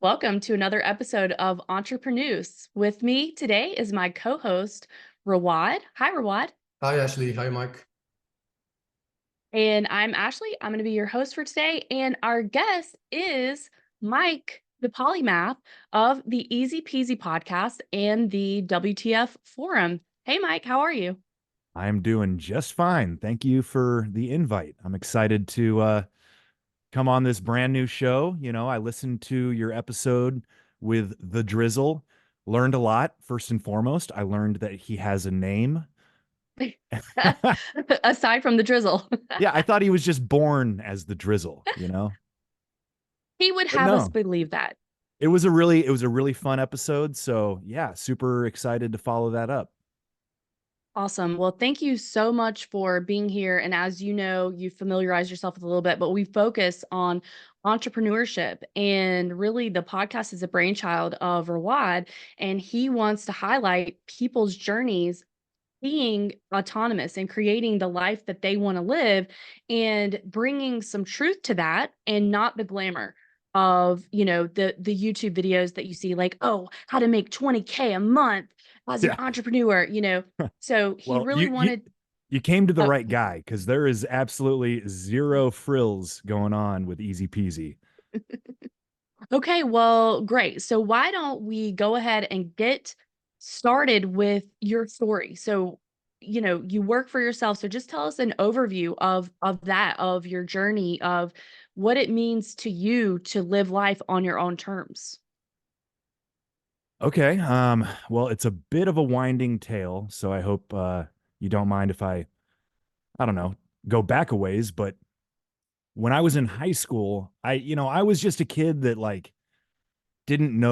Welcome to another episode of EntrepreNous. With me today is my co-host, Rawad. Hi, Rawad. Hi, Ashley. Hi, Mike. And I'm Ashley. I'm going to be your host for today. And our guest is Mike, the Polymath of the Easy Peasy podcast and the WTF forum. Hey, Mike, how are you? I'm doing just fine. Thank you for the invite. I'm excited to come on this brand new show. I listened to your episode with the Drizzle, learned a lot. First and foremost, I learned that he has a name. Aside from the drizzle, Yeah, I thought he was just born as the Drizzle. he would But have us no, believe that. it was a really fun episode. So yeah, super excited to follow that up. Awesome. Well, thank you so much for being here. And as you know, you familiarize yourself with a little bit, but we focus on entrepreneurship. And really, the podcast is a brainchild of Rawad, and he wants to highlight people's journeys being autonomous and creating the life that they want to live and bringing some truth to that and not the glamour of the YouTube videos that you see, like, oh, how to make 20K a month as an Yeah. entrepreneur. So he Well, really you wanted. you came to the Oh, right guy because there is absolutely zero frills going on with Easy Peasy. okay, well, great. So why don't we go ahead and get started with your story? So, you work for yourself. So just tell us an overview of your journey, of what it means to you to live life on your own terms. Okay. Well, it's a bit of a winding tale, so I hope you don't mind if I don't know, go back a ways, but when I was in high school, I was just a kid that like didn't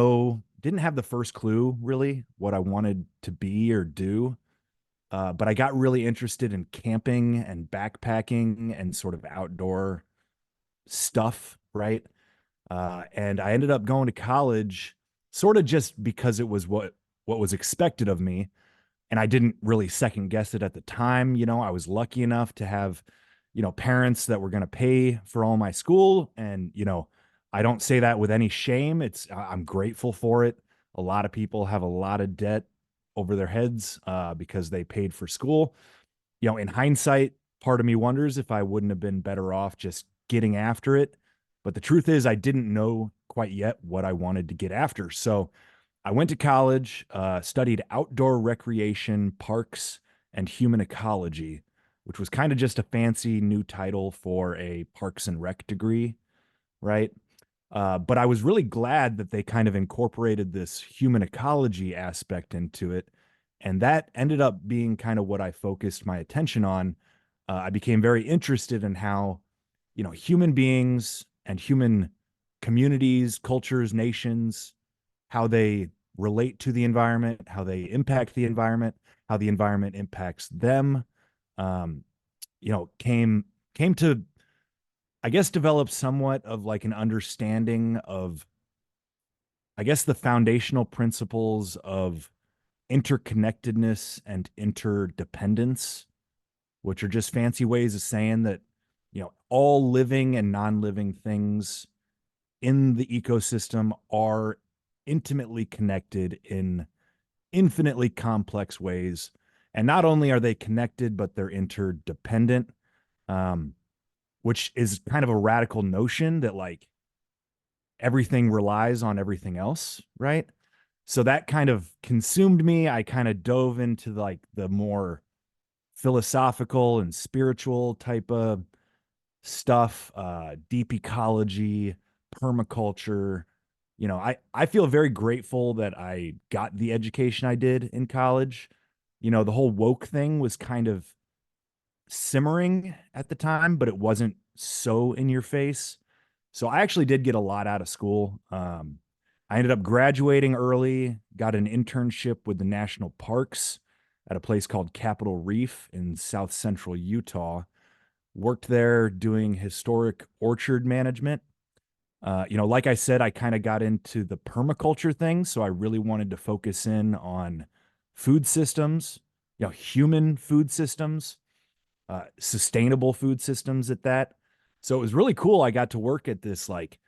have the first clue really what I wanted to be or do. But I got really interested in camping and backpacking and sort of outdoor stuff, right? And I ended up going to college sort of just because it was what was expected of me, and I didn't really second guess it at the time. I was lucky enough to have, parents that were going to pay for all my school, and I don't say that with any shame. I'm grateful for it. A lot of people have a lot of debt over their heads because they paid for school. In hindsight, part of me wonders if I wouldn't have been better off just getting after it. But the truth is, I didn't know quite yet what I wanted to get after. So I went to college, studied outdoor recreation, parks, and human ecology, which was kind of just a fancy new title for a parks and rec degree, right? But I was really glad that they kind of incorporated this human ecology aspect into it. And that ended up being kind of what I focused my attention on. I became very interested in how, human beings and human communities, cultures, nations, how they relate to the environment, how they impact the environment, how the environment impacts them. Um, came to, I guess, develop somewhat of like an understanding of, I guess, the foundational principles of interconnectedness and interdependence, which are just fancy ways of saying that, all living and non-living things in the ecosystem are intimately connected in infinitely complex ways. And not only are they connected, but they're interdependent, um, which is kind of a radical notion that like everything relies on everything else, right? So that kind of consumed me. I kind of dove into like the more philosophical and spiritual type of stuff, deep ecology, permaculture. I feel very grateful that I got the education I did in college. The whole woke thing was kind of simmering at the time, but it wasn't so in your face. So I actually did get a lot out of school. I ended up graduating early, got an internship with the national parks at a place called Capitol Reef in South Central Utah. Worked there doing historic orchard management. Like I said, I kind of got into the permaculture thing. So I really wanted to focus in on food systems, human food systems, sustainable food systems at that. So it was really cool. I got to work at this like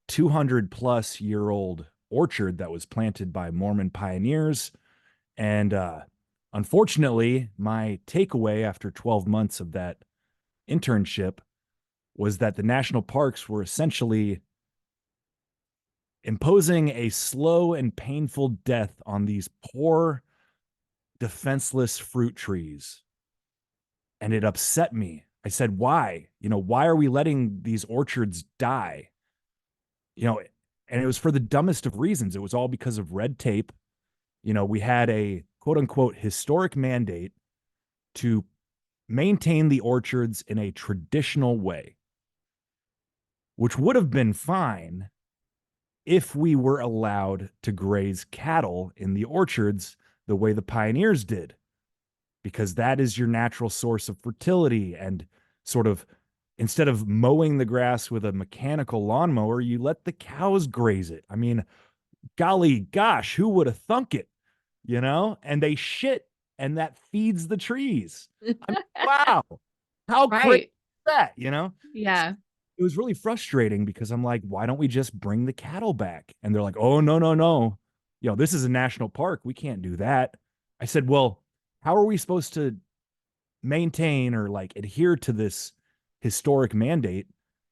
200+ year old orchard that was planted by Mormon pioneers. And unfortunately, my takeaway after 12 months of that internship was that the national parks were essentially imposing a slow and painful death on these poor, defenseless fruit trees. And it upset me. I said, why? Why are we letting these orchards die? You know, and it was for the dumbest of reasons. It was all because of red tape. We had a quote unquote historic mandate to maintain the orchards in a traditional way, which would have been fine if we were allowed to graze cattle in the orchards the way the pioneers did, because that is your natural source of fertility. And sort of, instead of mowing the grass with a mechanical lawnmower, you let the cows graze it. I mean, golly gosh, who would have thunk it? And they shit, and that feeds the trees. I mean, wow, how crazy Right. is that? Yeah. It was really frustrating because I'm like, why don't we just bring the cattle back? And they're like, oh, no, no, no. This is a national park. We can't do that. I said, well, how are we supposed to maintain or like adhere to this historic mandate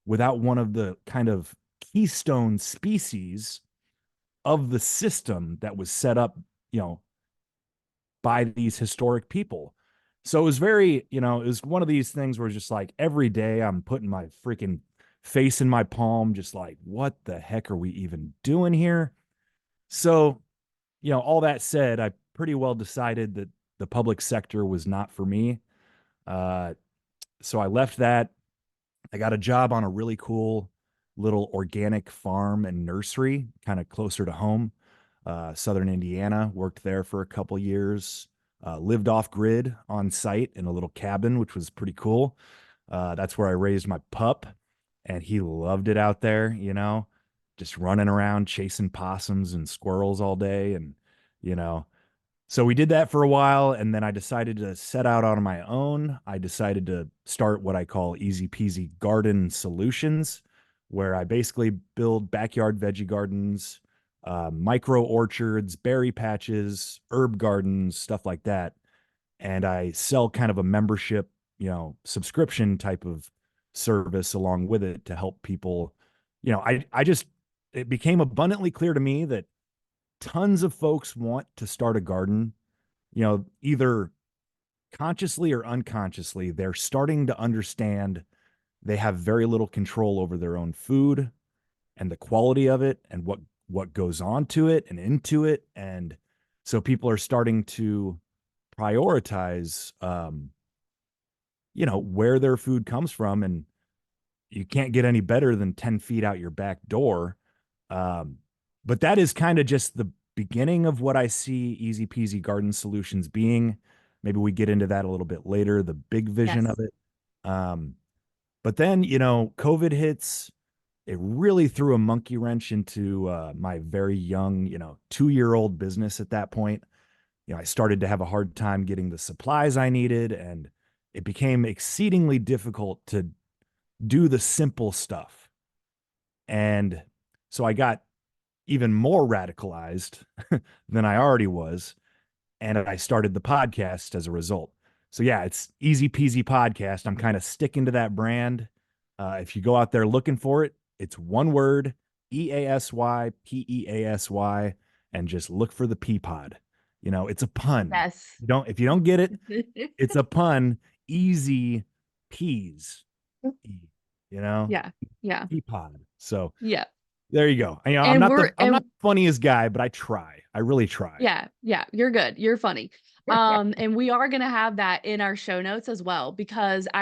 without one of the kind of keystone species of the system that was set up, you know, by these historic people? So it was very, it was one of these things where it's just like every day I'm putting my freaking face in my palm, just like, what the heck are we even doing here? So, all that said, I pretty well decided that the public sector was not for me. Uh, so I left that. I got a job on a really cool little organic farm and nursery, kind of closer to home, Southern Indiana. Worked there for a couple years. Lived off grid on site in a little cabin, which was pretty cool. That's where I raised my pup, and he loved it out there, just running around chasing possums and squirrels all day. And, you know, so we did that for a while, and then I decided to set out on my own. I decided to start what I call Easy Peasy Garden Solutions, where I basically build backyard veggie gardens, micro orchards, berry patches, herb gardens, stuff like that. And I sell kind of a membership, subscription type of service along with it to help people. I just, it became abundantly clear to me that tons of folks want to start a garden, either consciously or unconsciously. They're starting to understand they have very little control over their own food and the quality of it and what goes on to it and into it. And so people are starting to prioritize where their food comes from. And you can't get any better than 10 feet out your back door. But that is kind of just the beginning of what I see Easy Peasy Garden Solutions being. Maybe we get into that a little bit later, the big vision of Yes. it. But then, COVID hits. It really threw a monkey wrench into my very young, 2-year-old business at that point. I started to have a hard time getting the supplies I needed, and it became exceedingly difficult to do the simple stuff. And so I got even more radicalized than I already was. And I started the podcast as a result. So yeah, it's Easy Peasy Podcast. I'm kind of sticking to that brand. If you go out there looking for it, it's one word, EASYPEASY, and just look for the P pod. It's a pun. Yes. If you don't get it, it's a pun. Easy peas, you know, Yeah. Yeah. P pod. So Yeah. there you go. I'm And not we're I'm not and the funniest guy, but I try. I really try. yeah, yeah, you're good. You're funny. And we are gonna have that in our show notes as well, because Cool.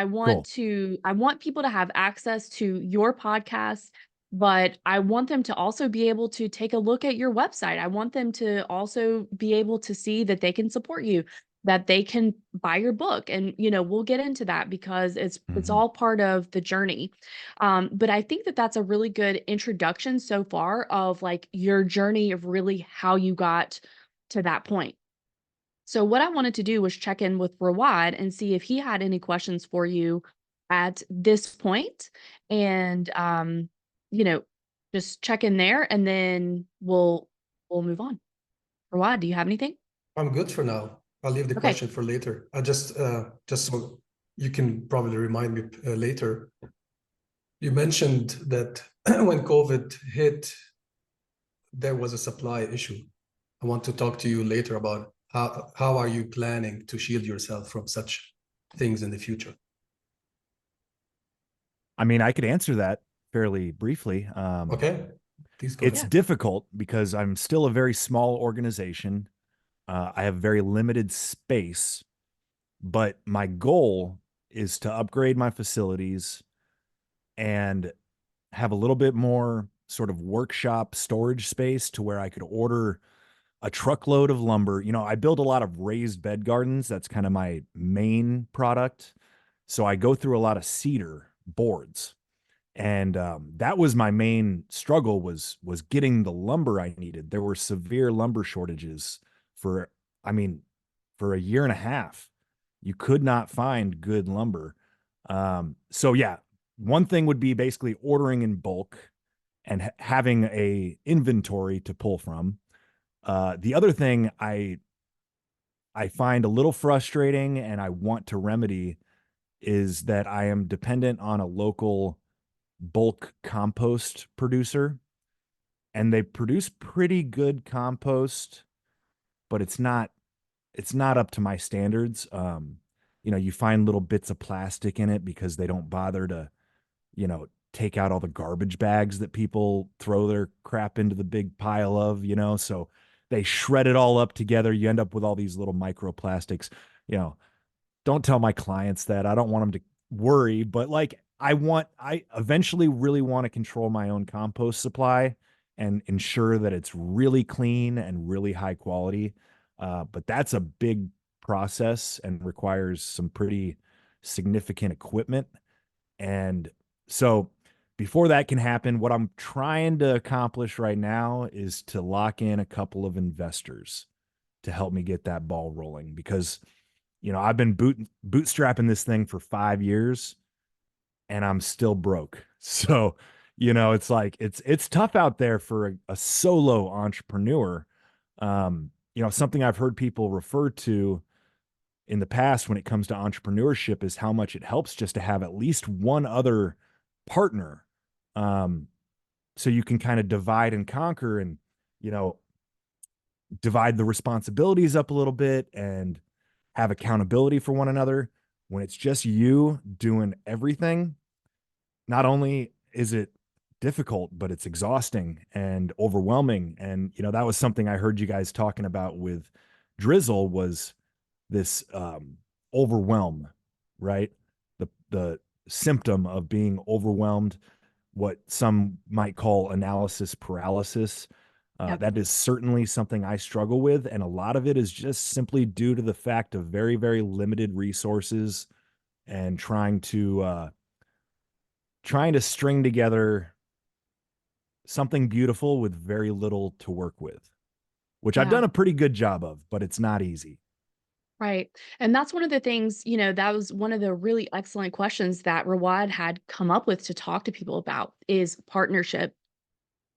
I want people to have access to your podcast, but I want them to also be able to take a look at your website. I want them to also be able to see that they can support you, that they can buy your book. And we'll get into that because it's Mhm. all part of the journey. But I think that that's a really good introduction so far of like your journey of really how you got to that point. So what I wanted to do was check in with Rawad and see if he had any questions for you at this point, and you know, just check in there and then we'll move on. Rawad, do you have anything? I'm good for now. I'll leave the Okay. question for later. I just so you can probably remind me later. You mentioned that when COVID hit, there was a supply issue. I want to talk to you later about how are you planning to shield yourself from such things in the future? I mean, I could answer that fairly briefly. Okay, please go It's ahead. difficult because I'm still a very small organization. I have very limited space, but my goal is to upgrade my facilities and have a little bit more sort of workshop storage space to where I could order a truckload of lumber. You know, I build a lot of raised bed gardens. That's kind of my main product. So I go through a lot of cedar boards. And that was my main struggle was getting the lumber I needed. There were severe lumber shortages for, I mean, for a year and a half. You could not find good lumber. So yeah, one thing would be basically ordering in bulk and having a inventory to pull from. The other thing I find a little frustrating and I want to remedy is that I am dependent on a local bulk compost producer, and they produce pretty good compost, but it's not up to my standards. You know, you find little bits of plastic in it because they don't bother to, you know, take out all the garbage bags that people throw their crap into the big pile of, you know, so they shred it all up together. You end up with all these little microplastics. You know, don't tell my clients that. I don't want them to worry, but like I eventually really want to control my own compost supply and ensure that it's really clean and really high quality. But that's a big process and requires some pretty significant equipment. And so before that can happen, what I'm trying to accomplish right now is to lock in a couple of investors to help me get that ball rolling because you know, I've been bootstrapping this thing for 5 years and I'm still broke. So, you know, it's like it's tough out there for a solo entrepreneur. You know, something I've heard people refer to in the past when it comes to entrepreneurship is how much it helps just to have at least one other partner. Um, so you can kind of divide and conquer and, you know, divide the responsibilities up a little bit and have accountability for one another. When it's just you doing everything, not only is it difficult, but it's exhausting and overwhelming. And, you know, that was something I heard you guys talking about with Drizzle was this overwhelm, right? The symptom of being overwhelmed, what some might call analysis paralysis. Yep. That is certainly something I struggle with. And a lot of it is just simply due to the fact of very, very limited resources and trying to string together something beautiful with very little to work with, which I've Yeah. done a pretty good job of, but it's not easy. Right. And that's one of the things, that was one of the really excellent questions that Rawad had come up with to talk to people about is partnership.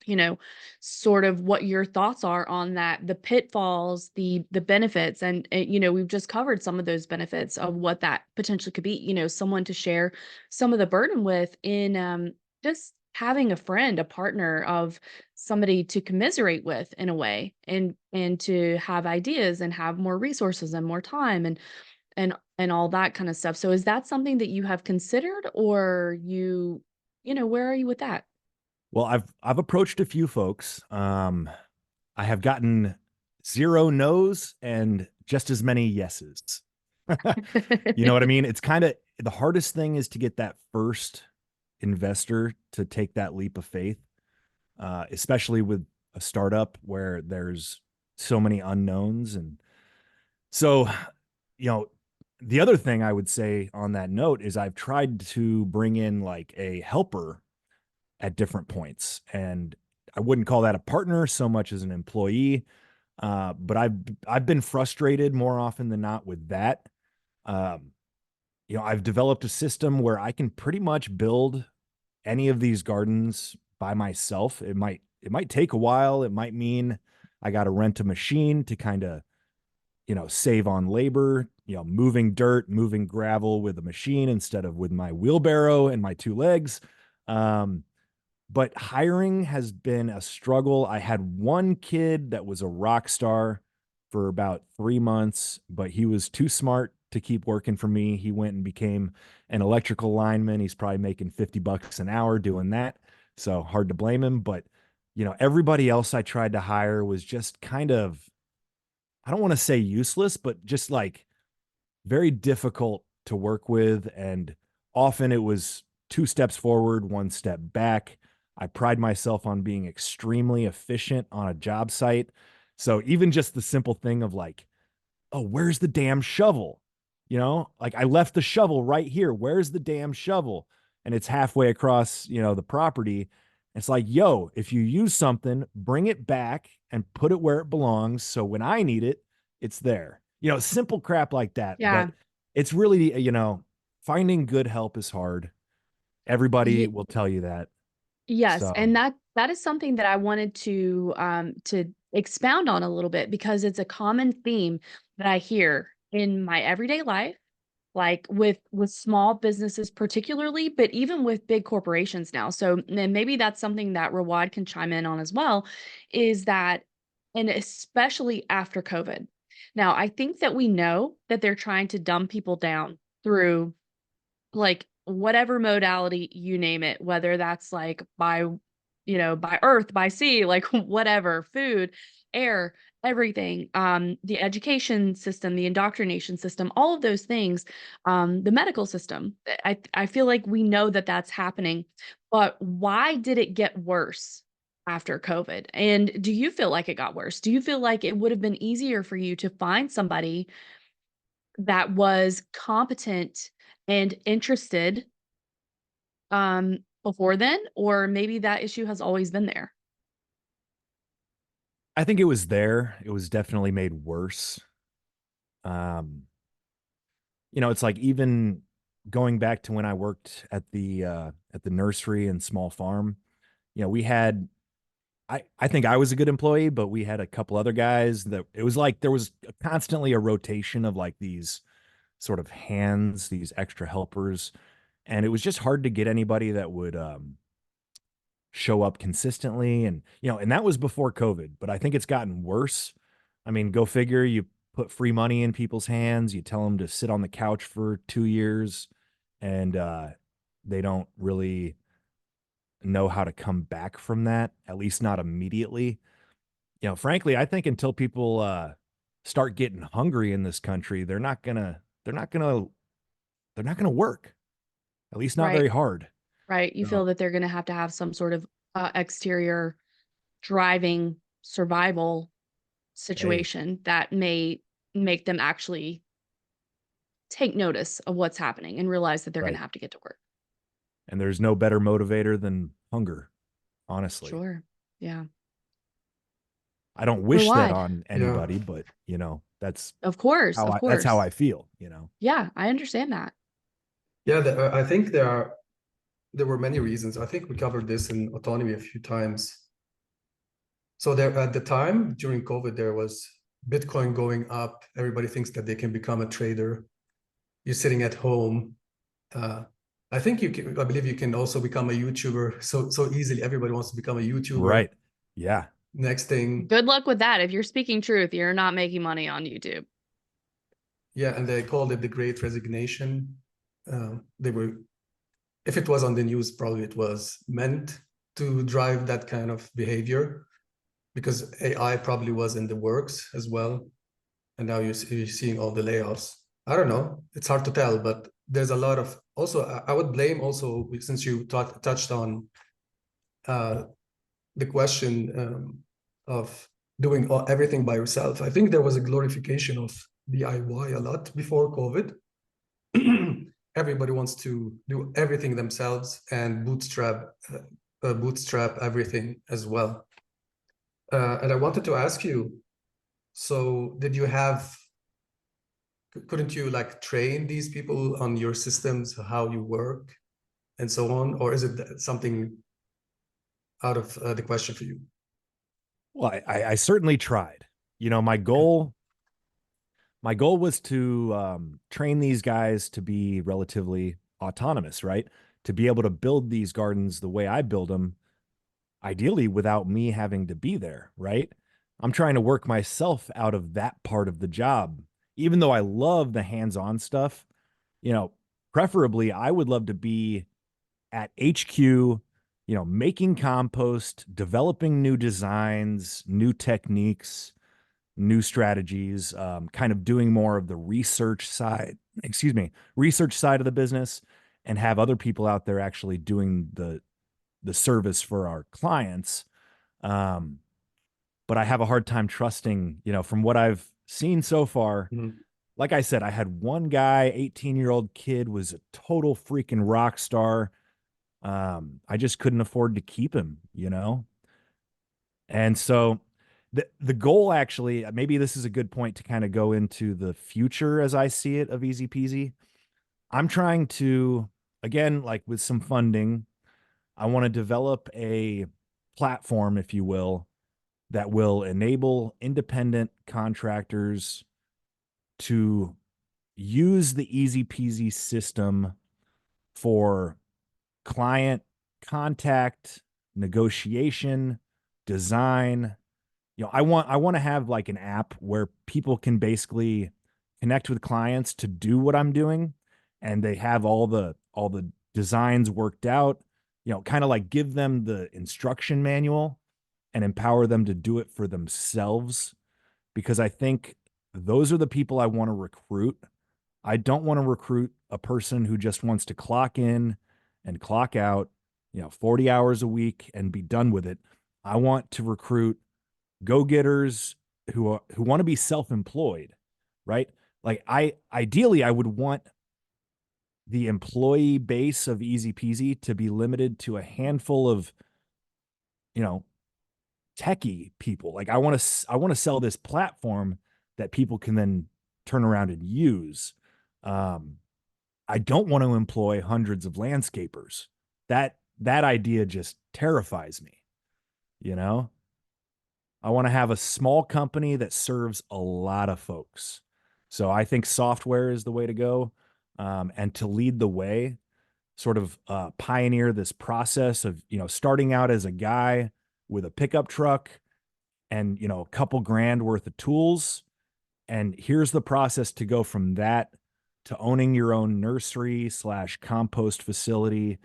you know sort of what your thoughts are on that, the pitfalls, the benefits, and we've just covered some of those benefits of what that potentially could be, someone to share some of the burden with in just having a friend, a partner, of somebody to commiserate with in a way, and to have ideas and have more resources and more time and all that kind of stuff. So is that something that you have considered, or where are you with that? Well, I've approached a few folks. I have gotten 0 no's and just as many yeses. You know what I mean? It's kind of the hardest thing is to get that first investor to take that leap of faith, especially with a startup where there's so many unknowns. And so, you know, the other thing I would say on that note is I've tried to bring in like a helper at different points. And I wouldn't call that a partner so much as an employee. But I've been frustrated more often than not with that. Um, you know, I've developed a system where I can pretty much build any of these gardens by myself. It might take a while. It might mean I got to rent a machine to kind of, save on labor, moving dirt, moving gravel with a machine instead of with my wheelbarrow and my two legs. But hiring has been a struggle. I had one kid that was a rock star for about 3 months, but he was too smart to keep working for me. He went and became an electrical lineman. He's probably making $50 an hour doing that. So hard to blame him. But, everybody else I tried to hire was just kind of, I don't want to say useless, but just like very difficult to work with. And often it was 2 steps forward, 1 step back. I pride myself on being extremely efficient on a job site. So even just the simple thing of like, oh, where's the damn shovel? Like I left the shovel right here. Where's the damn shovel? And it's halfway across, the property. It's like, yo, if you use something, bring it back and put it where it belongs. So when I need it, it's there. Simple crap like that. Yeah. But it's really, finding good help is hard. Everybody will tell you that. Yes, So and that is something that I wanted to expound on a little bit because it's a common theme that I hear in my everyday life, like with small businesses particularly, but even with big corporations now. So then maybe that's something that Rawad can chime in on as well, is that, and especially after COVID. Now, I think that we know that they're trying to dumb people down through like whatever modality, you name it, whether that's like by earth, by sea, like whatever, food, air, everything, the education system, the indoctrination system, all of those things, the medical system. I feel like we know that that's happening, but why did it get worse after COVID? And do you feel like it got worse? Do you feel like it would have been easier for you to find somebody that was competent and interested before then, or maybe that issue has always been there? I think it was there. It was definitely made worse. Um, it's like even going back to when I worked at the nursery and small farm, we had I think I was a good employee, but we had a couple other guys that it was like there was constantly a rotation of like these sort of hands, these extra helpers. And it was just hard to get anybody that would show up consistently. And, and that was before COVID, but I think it's gotten worse. I mean, go figure, you put free money in people's hands, you tell them to sit on the couch for 2 years, and they don't really know how to come back from that, at least not immediately. Frankly, I think until people start getting hungry in this country, they're not gonna work, at least not Right, very hard. right. You So, feel that they're going to have some sort of exterior driving survival hey, situation that may make them actually take notice of what's happening and realize that they're going to right. have to get to work. And there's no better motivator than hunger, honestly. Sure. Yeah. I don't wish that Rawad. on Yeah. anybody, but that's Of course. Of that's how course. I feel, Yeah, I understand that. Yeah, I think there were many reasons. I think we covered this in autonomy a few times. So there at the time during COVID, there was Bitcoin going up. Everybody thinks that they can become a trader. You're sitting at home. Uh, I think I believe you can also become a YouTuber so easily. Everybody wants to become a YouTuber. right. Yeah. Next thing, Good luck with that. If you're speaking truth, you're not making money on YouTube. yeah, and they called it the Great Resignation. They were, if it was on the news, probably it was meant to drive that kind of behavior, because AI probably was in the works as well. And now you're seeing all the layoffs. I don't know. It's hard to tell, but there's a lot of also. I would blame also, since you touched on the question of doing everything by yourself. I think there was a glorification of DIY a lot before COVID. Everybody wants to do everything themselves and bootstrap everything as well. And I wanted to ask you, so couldn't you like train these people on your systems, how you work and so on? Or is it something out of the question for you? Well, I certainly tried. You know, my goal was to train these guys to be relatively autonomous, right? To be able to build these gardens the way I build them, ideally without me having to be there, right? I'm trying to work myself out of that part of the job. Even though I love the hands-on stuff, you know, preferably I would love to be at HQ, you know, making compost, developing new designs, new techniques, new strategies, kind of doing more of the research side, research side of the business, and have other people out there actually doing the service for our clients. Um, but I have a hard time trusting, you know, from what I've seen so far. Mhm. Like I said, I had one guy, 18-year-old kid, was a total freaking rock star. I just couldn't afford to keep him, you know? And so the goal actually, maybe this is a good point to kind of go into the future as I see it of Easy Peasy. I'm trying to, again, like with some funding, I want to develop a platform, if you will, that will enable independent contractors to use the Easy Peasy system for client contact, negotiation, design. You know, I want to have like an app where people can basically connect with clients to do what I'm doing, and they have all the designs worked out, you know, kind of like give them the instruction manual and empower them to do it for themselves, because I think those are the people I want to recruit. I don't want to recruit a person who just wants to clock in and clock out, you know, 40 hours a week and be done with it. I want to recruit go-getters who want to be self-employed, right? Like ideally I would want the employee base of Easy Peasy to be limited to a handful of, you know, techie people. Like I want to sell this platform that people can then turn around and use. Um, I don't want to employ hundreds of landscapers. That idea just terrifies me, you know? I want to have a small company that serves a lot of folks. So I think software is the way to go, and to lead the way, sort of pioneer this process of, you know, starting out as a guy with a pickup truck and, you know, a couple grand worth of tools. And here's the process to go from that to owning your own nursery slash compost facility.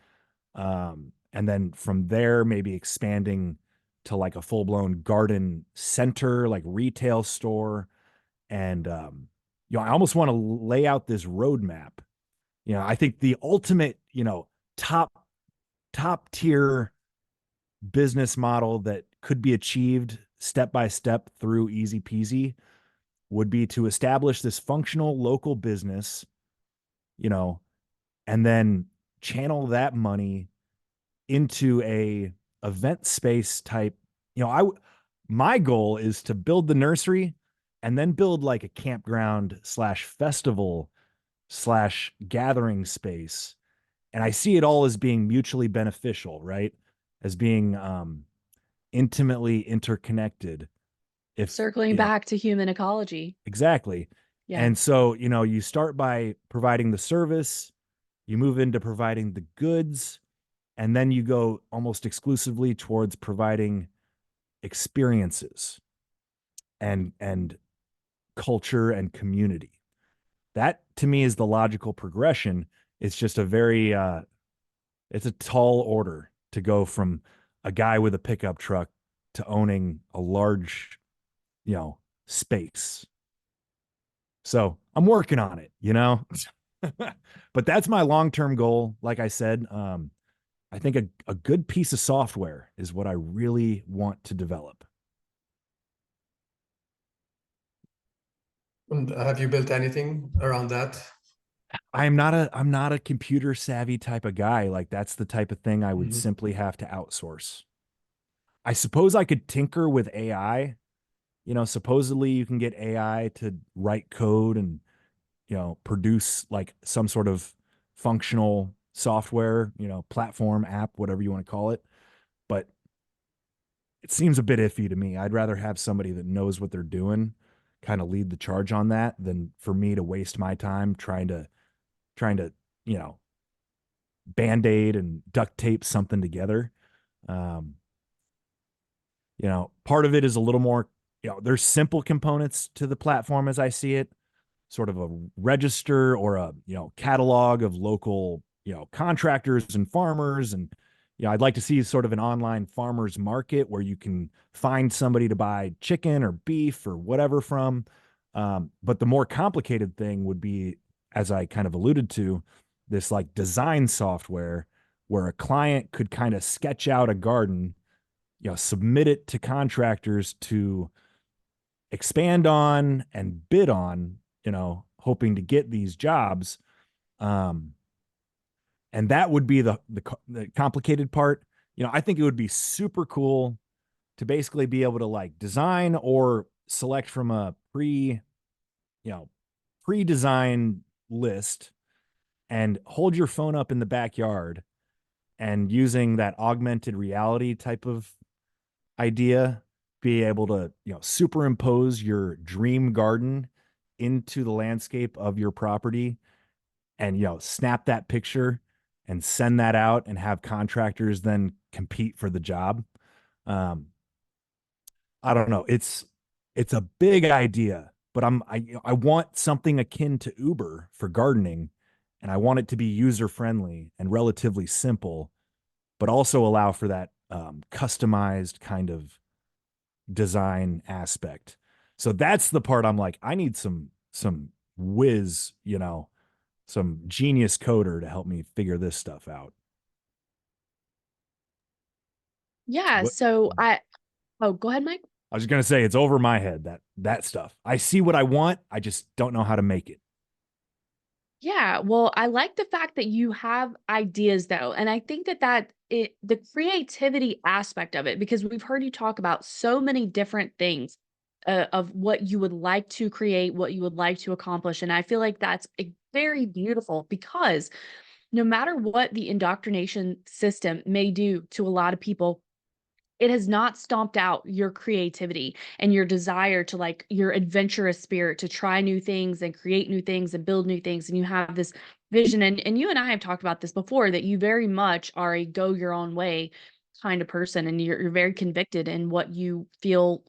And then from there, maybe expanding to like a full blown garden center, like retail store. And, you know, I almost want to lay out this roadmap. You know, I think the ultimate, you know, top tier business model that could be achieved step by step through Easy Peasy would be to establish this functional local business, you know, and then channel that money into a event space type. You know, my goal is to build the nursery and then build like a campground slash festival slash gathering space. And I see it all as being mutually beneficial, right? As being intimately interconnected. If, Circling you know, back to human ecology. exactly. Yeah. And so, you know, you start by providing the service, you move into providing the goods, and then you go almost exclusively towards providing experiences and culture and community. That to me is the logical progression. It's just a very it's a tall order to go from a guy with a pickup truck to owning a large, you know, space. So I'm working on it, you know. But that's my long-term goal. Like I said, I think a good piece of software is what I really want to develop. And have you built anything around that? I'm not a computer savvy type of guy. Like that's the type of thing I would Mhm. simply have to outsource. I suppose I could tinker with AI. You know, supposedly you can get AI to write code and, you know, produce like some sort of functional software, you know, platform app, whatever you want to call it. But it seems a bit iffy to me. I'd rather have somebody that knows what they're doing kind of lead the charge on that than for me to waste my time trying to, you know, band-aid and duct tape something together. Um, you know, part of it is a little more, you know, there's simple components to the platform as I see it, sort of a register or a, you know, catalog of local, you know, contractors and farmers. And, you know, I'd like to see sort of an online farmers market where you can find somebody to buy chicken or beef or whatever from. But the more complicated thing would be, as I kind of alluded to, this like design software where a client could kind of sketch out a garden, you know, submit it to contractors to expand on and bid on, you know, hoping to get these jobs. Um, and that would be the complicated part. You know, I think it would be super cool to basically be able to like design or select from a you know, pre-designed list and hold your phone up in the backyard and using that augmented reality type of idea, be able to, you know, superimpose your dream garden into the landscape of your property and, you know, snap that picture and send that out and have contractors then compete for the job. Um, I don't know. It's a big idea, but I want something akin to Uber for gardening, and I want it to be user friendly and relatively simple, but also allow for that customized kind of design aspect. So that's the part I'm like, I need some whiz, you know, some genius coder to help me figure this stuff out. So Yeah, what so oh, go ahead, Mike. I was gonna say, it's over my head, that stuff. I see what I want, I just don't know how to make it. Yeah, well, I like the fact that you have ideas though, and I think the creativity aspect of it, because we've heard you talk about so many different things of what you would like to create, what you would like to accomplish, and I feel like that's very beautiful because no matter what the indoctrination system may do to a lot of people, it has not stomped out your creativity and your desire to like your adventurous spirit to try new things and create new things and build new things. And you have this vision. And you and I have talked about this before that you very much are a go your own way kind of person. And you're very convicted in what you feel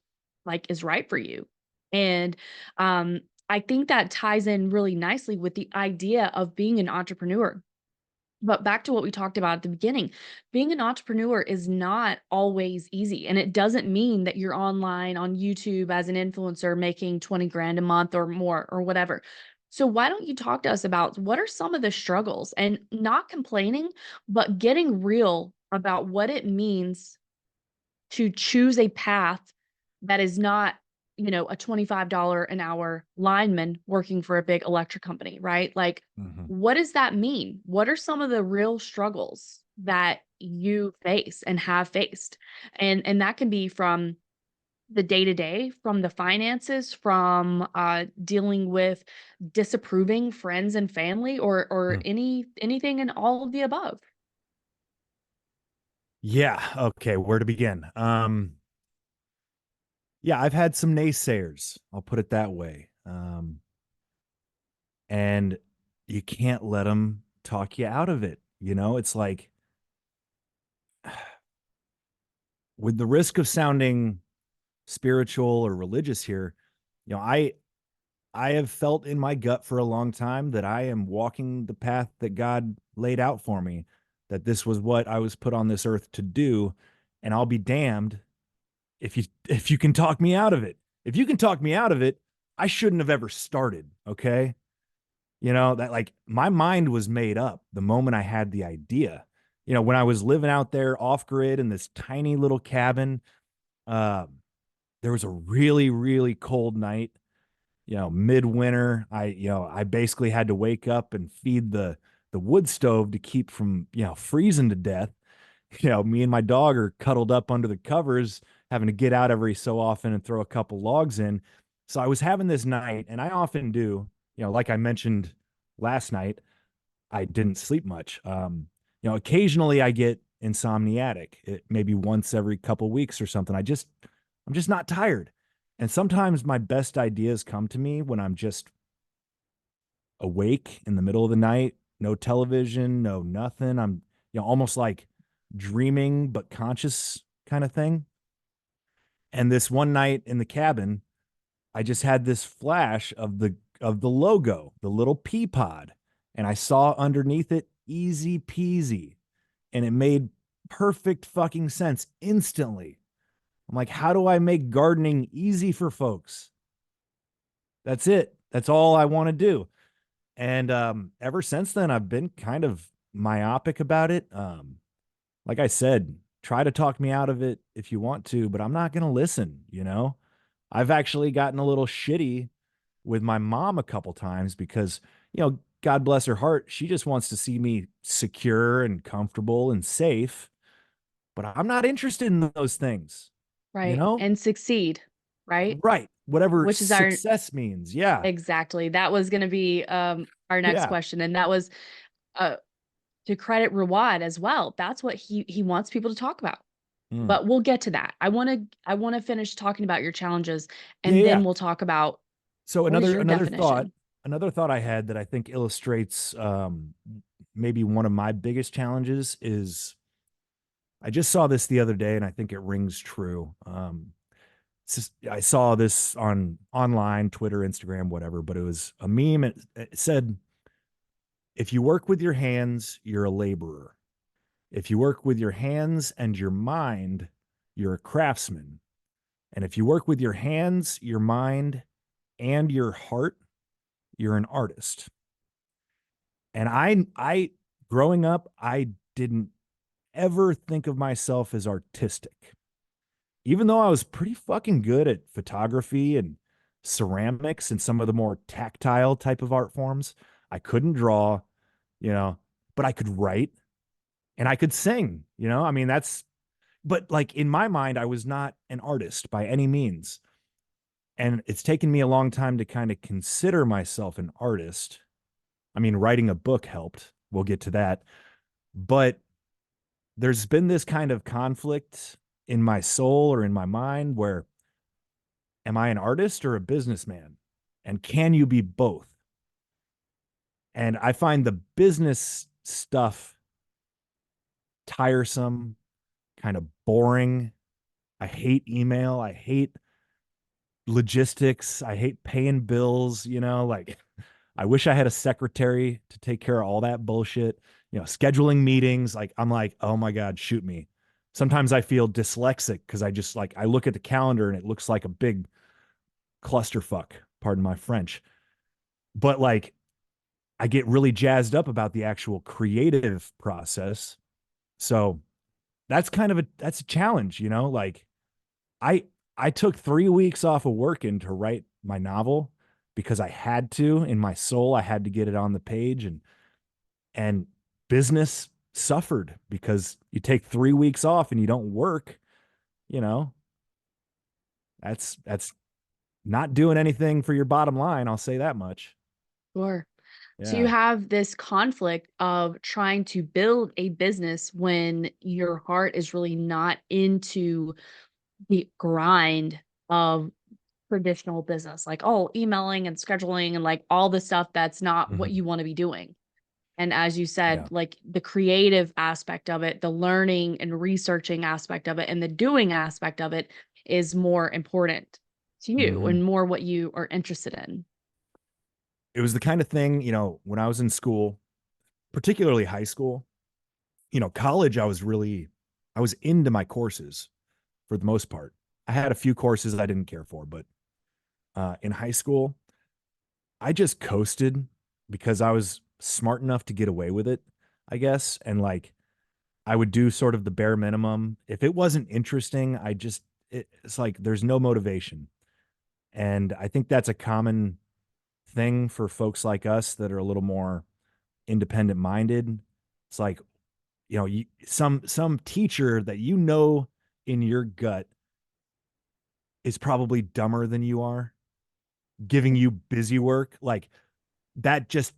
like is right for you. And I think that ties in really nicely with the idea of being an entrepreneur. But back to what we talked about at the beginning, being an entrepreneur is not always easy. And it doesn't mean that you're online on YouTube as an influencer making 20 grand a month or more or whatever. So why don't you talk to us about what are some of the struggles and not complaining, but getting real about what it means to choose a path that is not, a $25 an hour lineman working for a big electric company, right? Like, Mhm. what does that mean? What are some of the real struggles that you face and have faced? And that can be from the day to day, from the finances, from dealing with disapproving friends and family, or Mm. anything and all of the above. Yeah, okay, where to begin? Yeah, I've had some naysayers, I'll put it that way. And you can't let them talk you out of it. You know, it's like with the risk of sounding spiritual or religious here, you know, I have felt in my gut for a long time that I am walking the path that God laid out for me, that this was what I was put on this earth to do, and I'll be damned if you can talk me out of it. If you can talk me out of it, I shouldn't have ever started, okay? You know, that like my mind was made up the moment I had the idea. You know, when I was living out there off grid in this tiny little cabin, uh, there was a really, really cold night, you know, midwinter. I basically had to wake up and feed the wood stove to keep from, you know, freezing to death. You know, me and my dog are cuddled up under the covers, having to get out every so often and throw a couple logs in. So I was having this night, and I often do, you know, like I mentioned last night, I didn't sleep much. You know, occasionally I get insomniatic. Maybe once every couple weeks or something. I'm just not tired. And sometimes my best ideas come to me when I'm just awake in the middle of the night, no television, no nothing. I'm, almost like dreaming but conscious kind of thing. And this one night in the cabin, I just had this flash of the logo, the little pea pod, and I saw underneath it easy peasy, and it made perfect fucking sense instantly. I'm like, how do I make gardening easy for folks? That's it. That's all I want to do. And ever since then, I've been kind of myopic about it. Like I said, try to talk me out of it if you want to, but I'm not going to listen. I've actually gotten a little shitty with my mom a couple times because, God bless her heart, she just wants to see me secure and comfortable and safe, but I'm not interested in those things, you Right. know? And succeed, right? Right. Whatever Which is our success means. Yeah. exactly. That was going to be our next Yeah. question, and that was uh to credit Rawad as well. That's what he wants people to talk about. Mm. But we'll get to that. I want to finish talking about your challenges, Yeah. and Yeah. then we'll talk about So what is your definition. another thought I had that I think illustrates maybe one of my biggest challenges is I just saw this the other day and I think it rings true. I saw this on online, Twitter, Instagram, whatever, but it was a meme. It said, if you work with your hands, you're a laborer. If you work with your hands and your mind, you're a craftsman. And if you work with your hands, your mind, and your heart, you're an artist. And I growing up, I didn't ever think of myself as artistic. Even though I was pretty fucking good at photography and ceramics and some of the more tactile type of art forms, I couldn't draw, you know, but I could write and I could sing. I mean, but like in my mind, I was not an artist by any means. And it's taken me a long time to kind of consider myself an artist. I mean, writing a book helped. We'll get to that. But there's been this kind of conflict in my soul or in my mind where am I an artist or a businessman? And can you be both? And I find the business stuff tiresome, kind of boring. I hate email. I hate logistics. I hate paying bills, like I wish I had a secretary to take care of all that bullshit, scheduling meetings. Like I'm like, oh my God, shoot me. Sometimes I feel dyslexic because I just like I look at the calendar and it looks like a big clusterfuck, pardon my French. But like I get really jazzed up about the actual creative process. So that's a challenge. Like I I took 3 weeks off of working to write my novel because I had to in my soul. I had to get it on the page and business suffered because you take 3 weeks off and you don't work, you know, that's not doing anything for your bottom line. I'll say that much. Sure. So you Yeah. have this conflict of trying to build a business when your heart is really not into the grind of traditional business, like, oh, emailing and scheduling and like all the stuff that's not what Mhm. you want to be doing. And as you Yeah. said, like the creative aspect of it, the learning and researching aspect of it, and the doing aspect of it is more important to you Mhm. and more what you are interested in. It was the kind of thing, when I was in school, particularly high school, college, I was into my courses for the most part. I had a few courses I didn't care for, but in high school, I just coasted because I was smart enough to get away with it, I guess. And like, I would do sort of the bare minimum. If it wasn't interesting, it's like there's no motivation. And I think that's a common thing for folks like us that are a little more independent minded. It's like, some teacher that in your gut is probably dumber than you are, giving you busy work. Like that just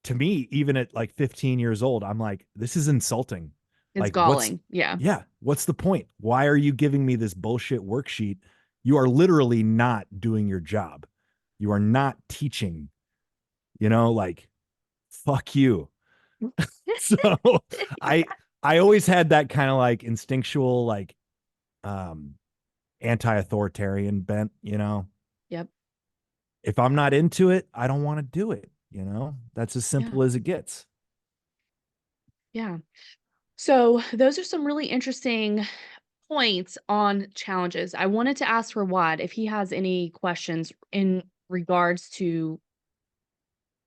to me, even at like 15 years old, I'm like, this is insulting. It's Like, galling. Yeah. what's the point? Why are you giving me this bullshit worksheet? You are literally not doing your job. You are not teaching, like, fuck you. So I I always had that kind of like instinctual, like, um anti-authoritarian bent. Yep. If I'm not into it, I don't want to do it. That's as Yeah. simple as it gets. Yeah. So those are some really interesting points on challenges. I wanted to ask Rawad if he has any questions in regards to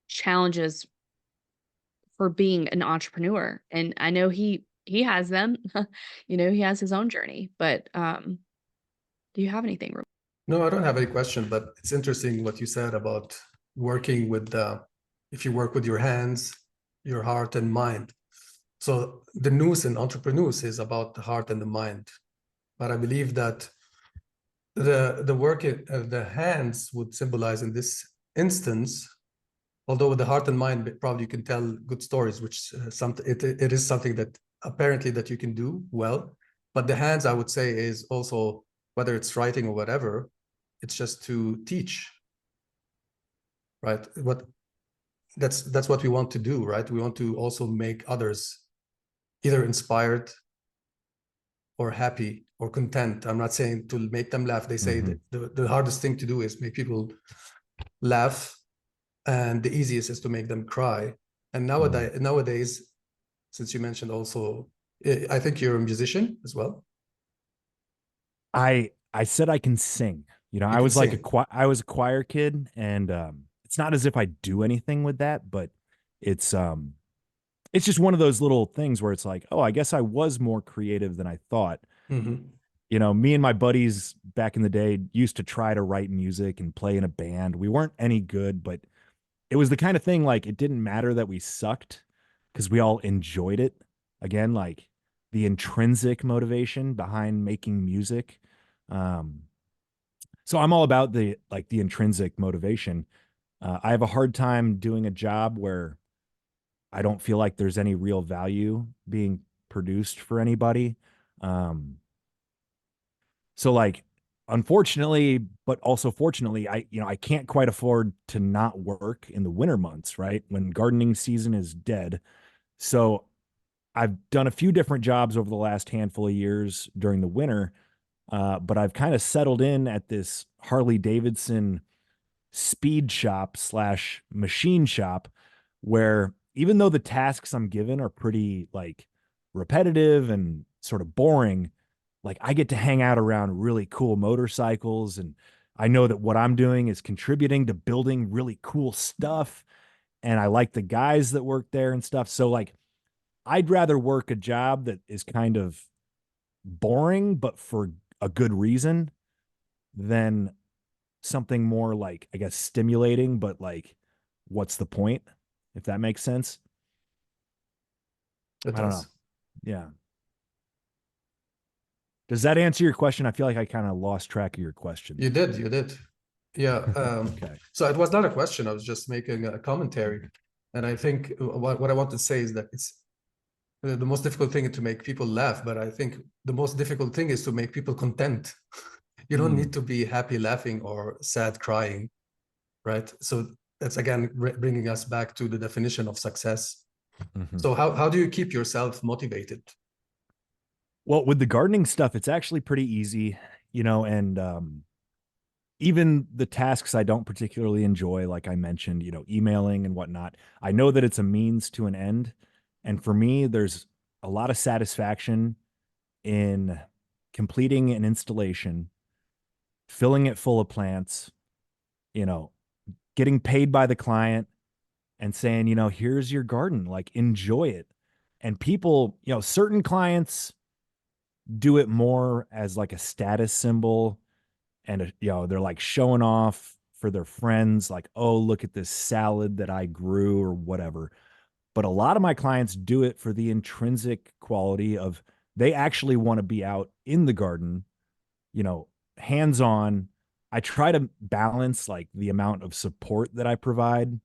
challenges for being an entrepreneur. And I know he has them. He has his own journey. But do you have anything? No, I don't have any question, but it's interesting what you said about working with if you work with your hands, your heart and mind. So the nous in EntrepreNous is about the heart and the mind. But I believe that the work the hands would symbolize in this instance, although with the heart and mind, probably you can tell good stories, which it is something that apparently that you can do well. But the hands, I would say, is also, whether it's writing or whatever, it's just to teach, right? That's what we want to do, right? We want to also make others either inspired or happy or content. I'm not saying to make them laugh. They say that the hardest thing to do is make people laugh, and the easiest is to make them cry. And nowadays, since you mentioned also, I think you're a musician as well. I said I can sing. You I can was like sing. I was a choir kid, and it's not as if I do anything with that, but it's it's just one of those little things where it's like, oh, I guess I was more creative than I thought. Mm-hmm. Me and my buddies back in the day used to try to write music and play in a band. We weren't any good, but it was the kind of thing, like, it didn't matter that we sucked because we all enjoyed it. Again, like, the intrinsic motivation behind making music. Um, so I'm all about the intrinsic motivation. I have a hard time doing a job where I don't feel like there's any real value being produced for anybody. Um, so, like, unfortunately, but also fortunately, I can't quite afford to not work in the winter months, right? When gardening season is dead. So I've done a few different jobs over the last handful of years during the winter, but I've kind of settled in at this Harley Davidson speed shop slash machine shop, where even though the tasks I'm given are pretty, like, repetitive and sort of boring, like, I get to hang out around really cool motorcycles, and I know that what I'm doing is contributing to building really cool stuff, and I like the guys that work there and stuff. So, like, I'd rather work a job that is kind of boring but for a good reason than something more, like, I guess, stimulating, but, like, what's the point, if that makes sense? It I don't know. does. Yeah. Does that answer your question? I feel like I kind of lost track of your question. You did. Yeah. Okay. So it was not a question. I was just making a commentary. And I think what I want to say is that it's the most difficult thing to make people laugh, but I think the most difficult thing is to make people content. You don't need to be happy laughing or sad crying, right? So that's again bringing us back to the definition of success. So how do you keep yourself motivated? Well, with the gardening stuff, it's actually pretty easy, and even the tasks I don't particularly enjoy, like I mentioned, emailing and whatnot, I know that it's a means to an end. And for me, there's a lot of satisfaction in completing an installation, filling it full of plants, you know, getting paid by the client and saying, here's your garden, like, enjoy it. And people, certain clients do it more as like a status symbol, and they're like showing off for their friends, like, oh, look at this salad that I grew or whatever. But a lot of my clients do it for the intrinsic quality of, they actually want to be out in the garden, hands on. I try to balance, like, the amount of support that I provide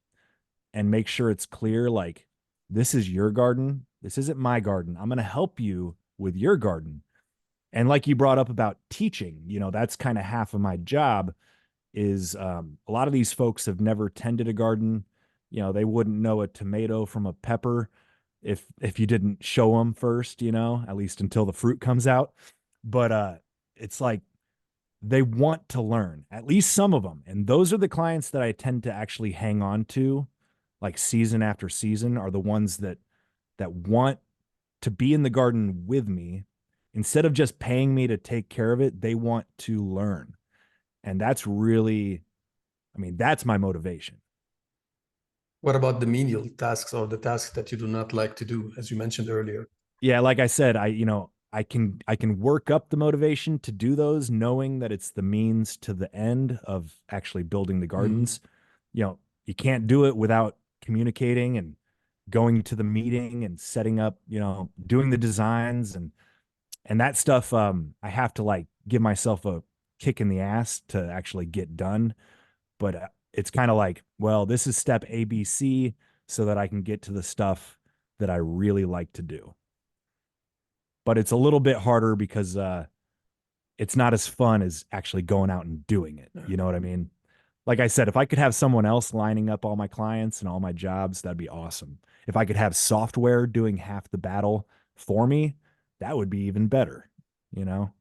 and make sure it's clear, like, this is your garden, This isn't my garden. I'm going to help you with your garden. And like you brought up about teaching, that's kind of half of my job is a lot of these folks have never tended a garden. They wouldn't know a tomato from a pepper if you didn't show them first, at least until the fruit comes out. But it's like they want to learn, at least some of them. And those are the clients that I tend to actually hang on to, like season after season, are the ones that want to be in the garden with me. Instead of just paying me to take care of it, they want to learn. And that's really, that's my motivation. What about the menial tasks or the tasks that you do not like to do, as you mentioned earlier? Yeah, like I said, I can work up the motivation to do those, knowing that it's the means to the end of actually building the gardens. You can't do it without communicating and going to the meeting and setting up, doing the designs and that stuff. I have to like give myself a kick in the ass to actually get done. But it's kind of like, well, this is step ABC so that I can get to the stuff that I really like to do. But it's a little bit harder because it's not as fun as actually going out and doing it. You know what I mean? Like I said, if I could have someone else lining up all my clients and all my jobs, that'd be awesome. If I could have software doing half the battle for me, that would be even better, you know?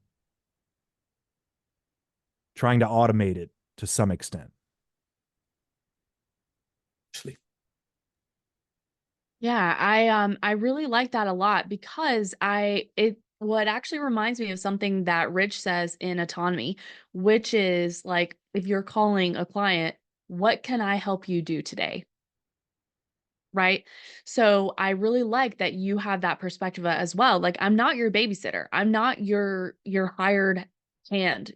Trying to automate it to some extent. Actually, Yeah, I really like that a lot because what actually reminds me of something that Rich says in autonomy, which is like if you're calling a client, what can I help you do today? Right? So I really like that you have that perspective as well. Like I'm not your babysitter. I'm not your hired hand,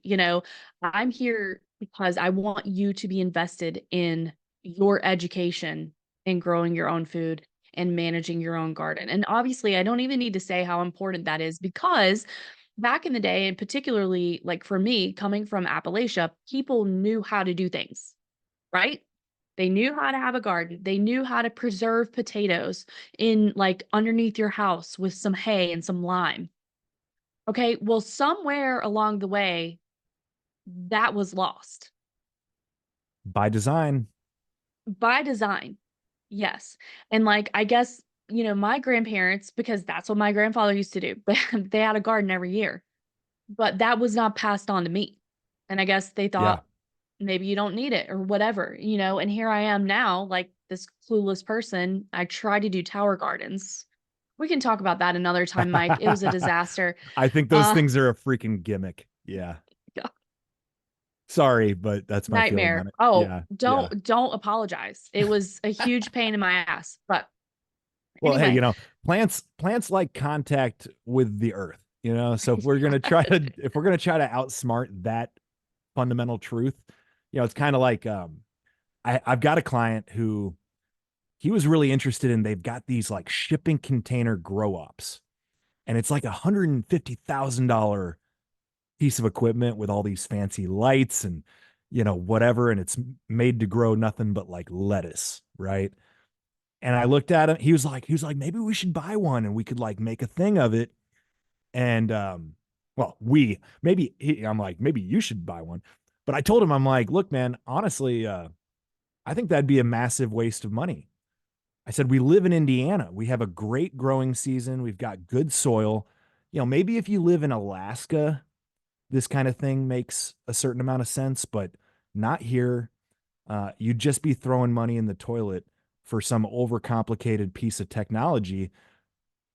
I'm here because I want you to be invested in your education and growing your own food and managing your own garden. And obviously, I don't even need to say how important that is because back in the day, and particularly like for me, coming from Appalachia, people knew how to do things, right? They knew how to have a garden. They knew how to preserve potatoes in like underneath your house with some hay and some lime. Okay. Well, somewhere along the way, that was lost By design. by design. Yes. And like, I guess, my grandparents, because that's what my grandfather used to do, but they had a garden every year, but that was not passed on to me. And I guess they Yeah. thought, maybe you don't need it or whatever, and here I am now, like this clueless person. I tried to do tower gardens. We can talk about that another time, Mike. It was a disaster. I think those Uh, things are a freaking gimmick. Yeah. yeah, Sorry, but that's my feeling on nightmare. it. Oh, Yeah. Yeah. don't apologize. It was a huge pain in my ass. But Well, hey, anyway, plants like contact with the earth, so if we're going to try to outsmart that fundamental truth, it's kind of like I've got a client who he was really interested in. They've got these like shipping container grow ups, and it's like $150,000 piece of equipment with all these fancy lights and whatever, and it's made to grow nothing but like lettuce, right? And I looked at him. He was like, maybe we should buy one and we could like make a thing of it. And well, I'm like, maybe you should buy one. But I told him, I'm like, look, man, honestly, I think that'd be a massive waste of money. I said, we live in Indiana. We have a great growing season. We've got good soil. Maybe if you live in Alaska, this kind of thing makes a certain amount of sense, but not here. You'd just be throwing money in the toilet for some overcomplicated piece of technology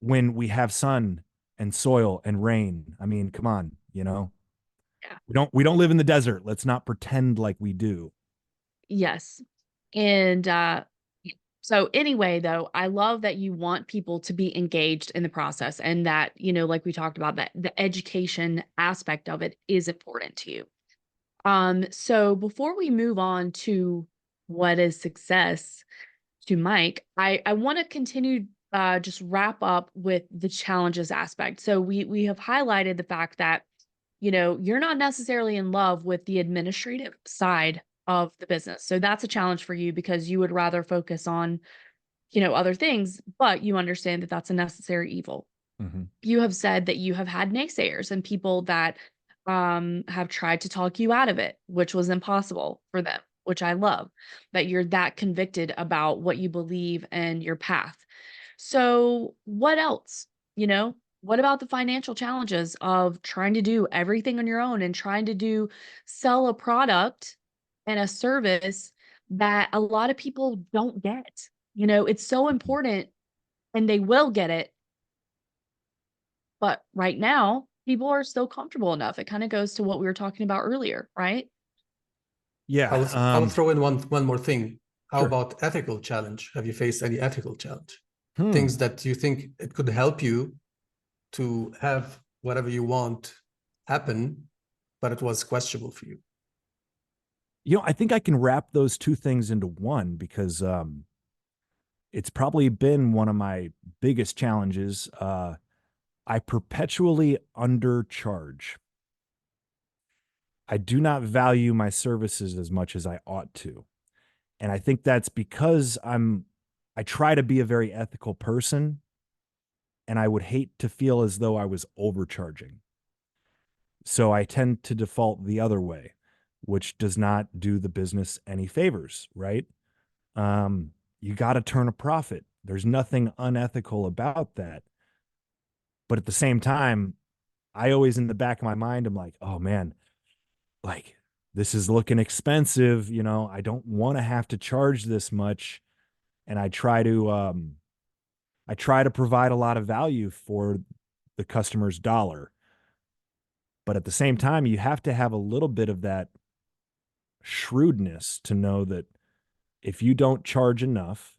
when we have sun and soil and rain. I mean, come on, yeah. we don't live in the desert. Let's not pretend like we do. Yes. And so anyway, though, I love that you want people to be engaged in the process and that, like we talked about, that the education aspect of it is important to you. So before we move on to what is success to Mike, I want to continue just wrap up with the challenges aspect. So we have highlighted the fact that, you're not necessarily in love with the administrative side of the business. So that's a challenge for you because you would rather focus on other things, but you understand that that's a necessary evil. Mhm. You have said that you have had naysayers and people that have tried to talk you out of it, which was impossible for them, which I love that you're that convicted about what you believe and your path. So, what else? What about the financial challenges of trying to do everything on your own and trying to sell a product and a service that a lot of people don't get? It's so important and they will get it, but right now, people are still comfortable enough. It kind of goes to what we were talking about earlier, right? Yeah. I'll throw in one more thing. How Sure. about ethical challenge? Have you faced any ethical challenge? Hmm. Things that you think it could help you to have whatever you want happen, but it was questionable for you. I think I can wrap those two things into one because it's probably been one of my biggest challenges. I perpetually undercharge. I do not value my services as much as I ought to. And I think that's because I try to be a very ethical person, and I would hate to feel as though I was overcharging. So I tend to default the other way, which does not do the business any favors, right? You got to turn a profit. There's nothing unethical about that. But at the same time, I always in the back of my mind, I'm like, oh man, like this is looking expensive. I don't want to have to charge this much. And I try to provide a lot of value for the customer's dollar. But at the same time, you have to have a little bit of that shrewdness to know that if you don't charge enough,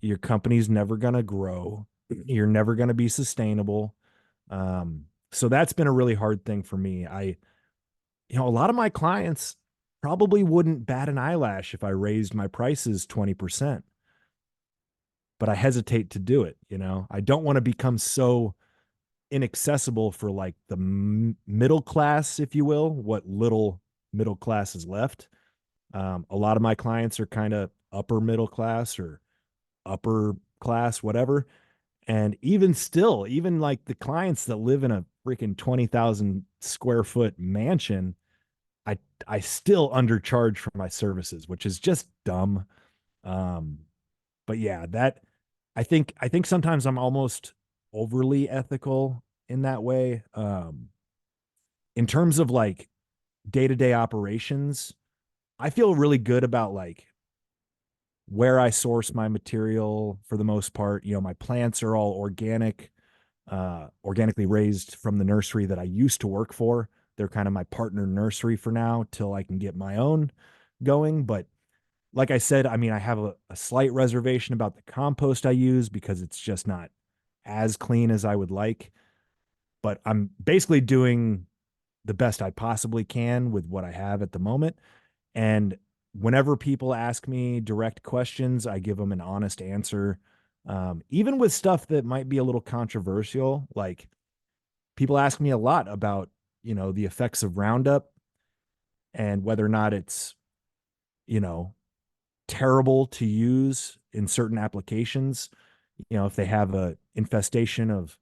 your company's never going to grow. You're never going to be sustainable. So that's been a really hard thing for me. A lot of my clients probably wouldn't bat an eyelash if I raised my prices 20%, but I hesitate to do it. I don't want to become so inaccessible for like the middle class, if you will, what little middle class is left. A lot of my clients are kind of upper middle class or upper class, whatever. And even still, even like the clients that live in a freaking 20,000 square foot mansion, I still undercharge for my services, which is just dumb. Um, but yeah, I think sometimes I'm almost overly ethical in that way. In terms of like day-to-day operations, I feel really good about like where I source my material for the most part. My plants are all organically raised from the nursery that I used to work for. They're kind of my partner nursery for now till I can get my own going. But like I said, I mean, I have a slight reservation about the compost I use because it's just not as clean as I would like. But I'm basically doing the best I possibly can with what I have at the moment. And whenever people ask me direct questions, I give them an honest answer. Even with stuff that might be a little controversial, like people ask me a lot about, the effects of Roundup and whether or not it's, you know, terrible to use in certain applications. If they have a infestation of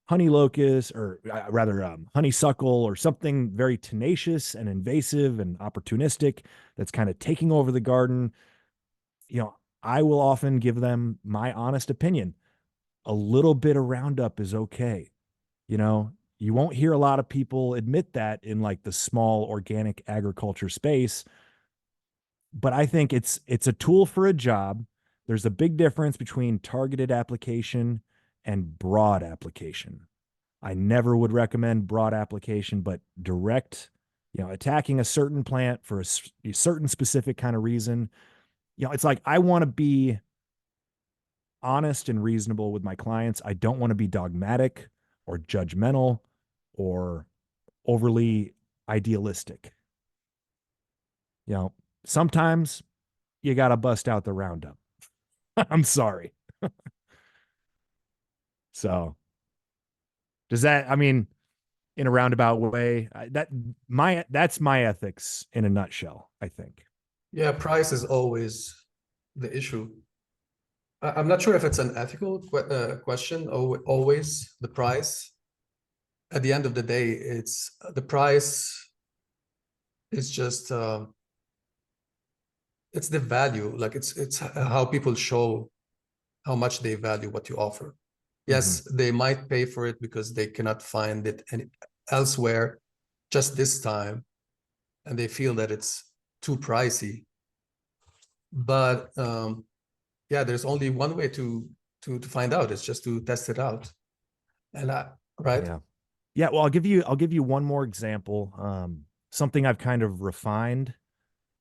honey locust or rather honeysuckle or something very tenacious and invasive and opportunistic that's kind of taking over the garden, I will often give them my honest opinion. A little bit of Roundup is okay. You won't hear a lot of people admit that in like the small organic agriculture space, but I think it's a tool for a job. There's a big difference between targeted application and broad application. I never would recommend broad application, but direct, attacking a certain plant for a certain specific kind of reason. It's like I want to be honest and reasonable with my clients. I don't want to be dogmatic or judgmental or overly idealistic. Sometimes you got to bust out the Roundup. I'm sorry. So, does that, I mean, in a roundabout way, that's my ethics in a nutshell, I think. Yeah, price is always the issue. I'm not sure if it's an ethical question. Always the price. At the end of the day, it's the price is just it's the value. Like it's how people show how much they value what you offer. Yes, they might pay for it because they cannot find it elsewhere just this time, and they feel that it's too pricey. But yeah, there's only one way to find out. It's just to test it out. And right? Yeah. Yeah. Well, I'll give you one more example. Something I've kind of refined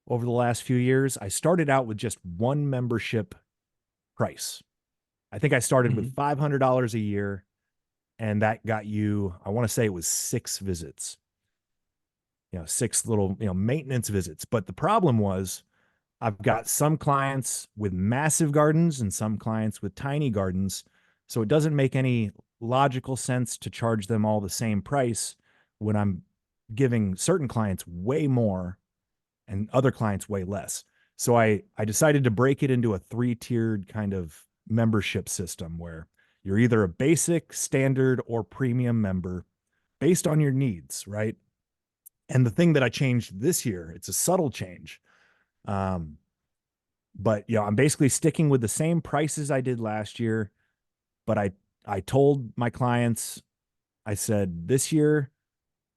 over the last few years. I started out with just one membership price. I think I started with $500 a year, and that got you, I want to say it was 6 visits, 6 little, maintenance visits. But the problem was I've got some clients with massive gardens and some clients with tiny gardens. So it doesn't make any logical sense to charge them all the same price when I'm giving certain clients way more and other clients way less. So I decided to break it into a 3-tiered kind of membership system where you're either a basic, standard, or premium member based on your needs, right? And the thing that I changed this year, it's a subtle change. But I'm basically sticking with the same prices I did last year. But I told my clients, I said, this year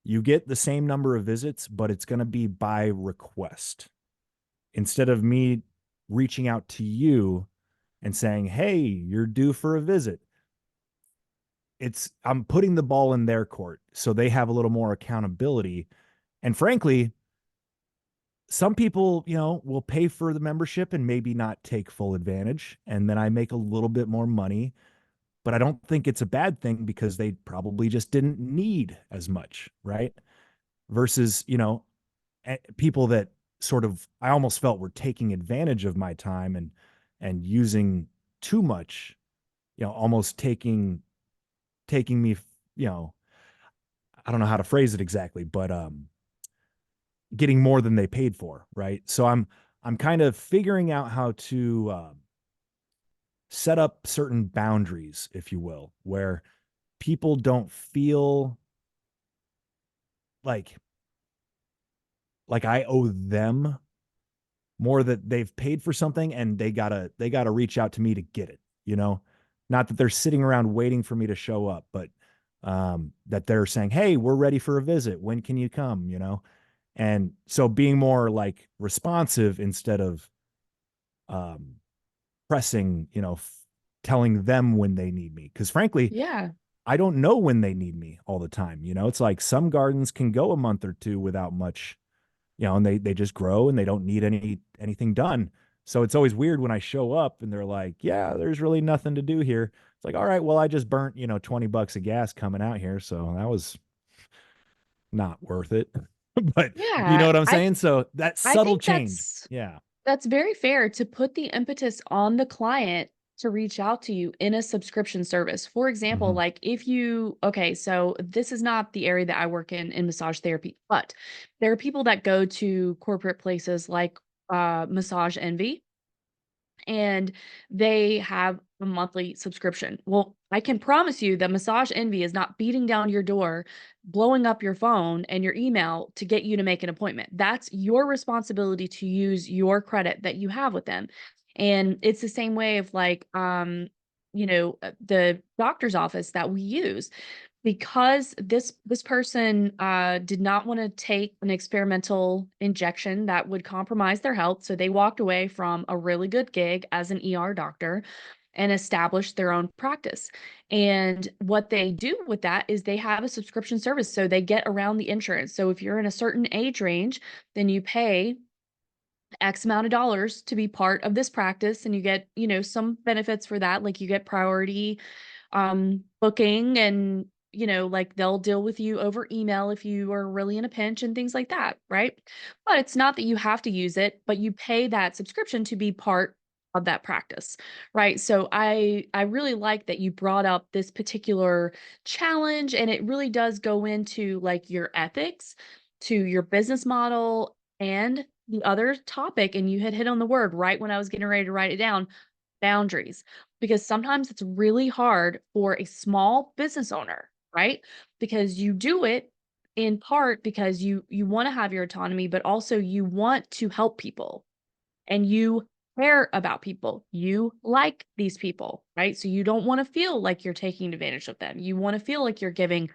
you get the same number of visits, but it's going to be by request. Instead of me reaching out to you and saying, hey, you're due for a visit, I'm putting the ball in their court so they have a little more accountability. And frankly, some people, will pay for the membership and maybe not take full advantage. And then I make a little bit more money, but I don't think it's a bad thing because they probably just didn't need as much. Right. Versus, people that sort of, I almost felt were taking advantage of my time and using too much, almost taking me, I don't know how to phrase it exactly, but, getting more than they paid for. Right. So I'm kind of figuring out how to, set up certain boundaries, if you will, where people don't feel like I owe them more, that they've paid for something and they gotta reach out to me to get it, not that they're sitting around waiting for me to show up, but that they're saying, hey, we're ready for a visit. When can you come? And so being more like responsive instead of pressing, telling them when they need me. Because frankly, Yeah. I don't know when they need me all the time. It's like some gardens can go a month or two without much, and they just grow and they don't need anything done. So it's always weird when I show up and they're like, yeah, there's really nothing to do here. It's like, all right, well, I just burnt, $20 of gas coming out here. So that was not worth it. But you know Yeah. what I'm saying? So that I subtle think change. Yeah. that's very fair to put the impetus on the client to reach out to you in a subscription service. For example, Mhm. like if you, okay, so this is not the area that I work in massage therapy, but there are people that go to corporate places like Massage Envy, and they have a monthly subscription. Well, I can promise you that Massage Envy is not beating down your door, blowing up your phone and your email to get you to make an appointment. That's your responsibility to use your credit that you have with them. And it's the same way of like the doctor's office that we use, because this person did not want to take an experimental injection that would compromise their health, so they walked away from a really good gig as an ER doctor and established their own practice. And what they do with that is they have a subscription service, so they get around the insurance. So if you're in a certain age range, then you pay X amount of dollars to be part of this practice, and you get, some benefits for that, like you get priority booking, and like they'll deal with you over email if you are really in a pinch and things like that, right? But it's not that you have to use it, but you pay that subscription to be part of that practice, right? So I really like that you brought up this particular challenge, and it really does go into like your ethics, to your business model, and the other topic, and you had hit on the word right when I was getting ready to write it down: boundaries, because sometimes it's really hard for a small business owner, right? Because you do it in part because you want to have your autonomy, but also you want to help people and you care about people. You like these people, right? So you don't want to feel like you're taking advantage of them. You want to feel like you're giving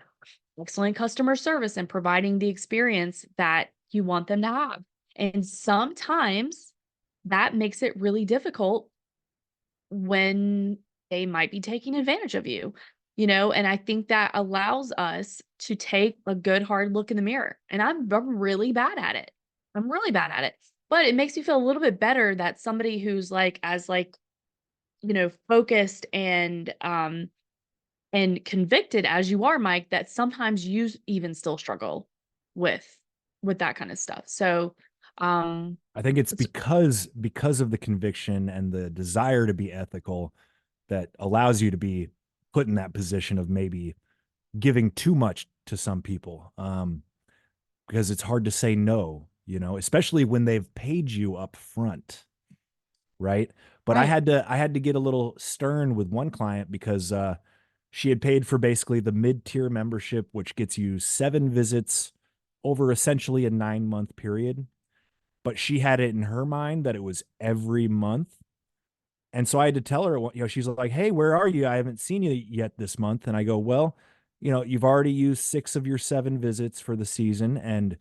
excellent customer service and providing the experience that you want them to have. And sometimes that makes it really difficult when they might be taking advantage of you, and I think that allows us to take a good hard look in the mirror. And I'm really bad at it. I'm really bad at it. But it makes me feel a little bit better that somebody who's like as like, focused and convicted as you are, Mike, that sometimes you even still struggle with that kind of stuff. So, I think it's it's because of the conviction and the desire to be ethical that allows you to be put in that position of maybe giving too much to some people. Because it's hard to say no, especially when they've paid you up front, right? But right. I had to get a little stern with one client because she had paid for basically the mid-tier membership, which gets you 7 visits over essentially a 9-month period. But she had it in her mind that it was every month. And so I had to tell her, she's like, "Hey, where are you? I haven't seen you yet this month." And I go, "Well, you've already used 6 of your 7 visits for the season. And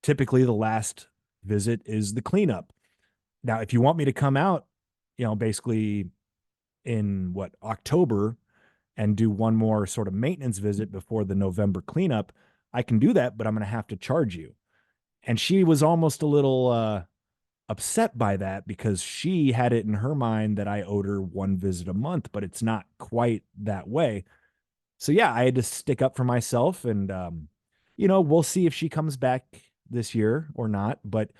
typically the last visit is the cleanup. Now, if you want me to come out, basically in October and do one more sort of maintenance visit before the November cleanup, I can do that, but I'm going to have to charge you." And she was almost a little upset by that because she had it in her mind that I owed her 1 visit a month, but it's not quite that way. So yeah, I had to stick up for myself, and we'll see if she comes back this year or not. But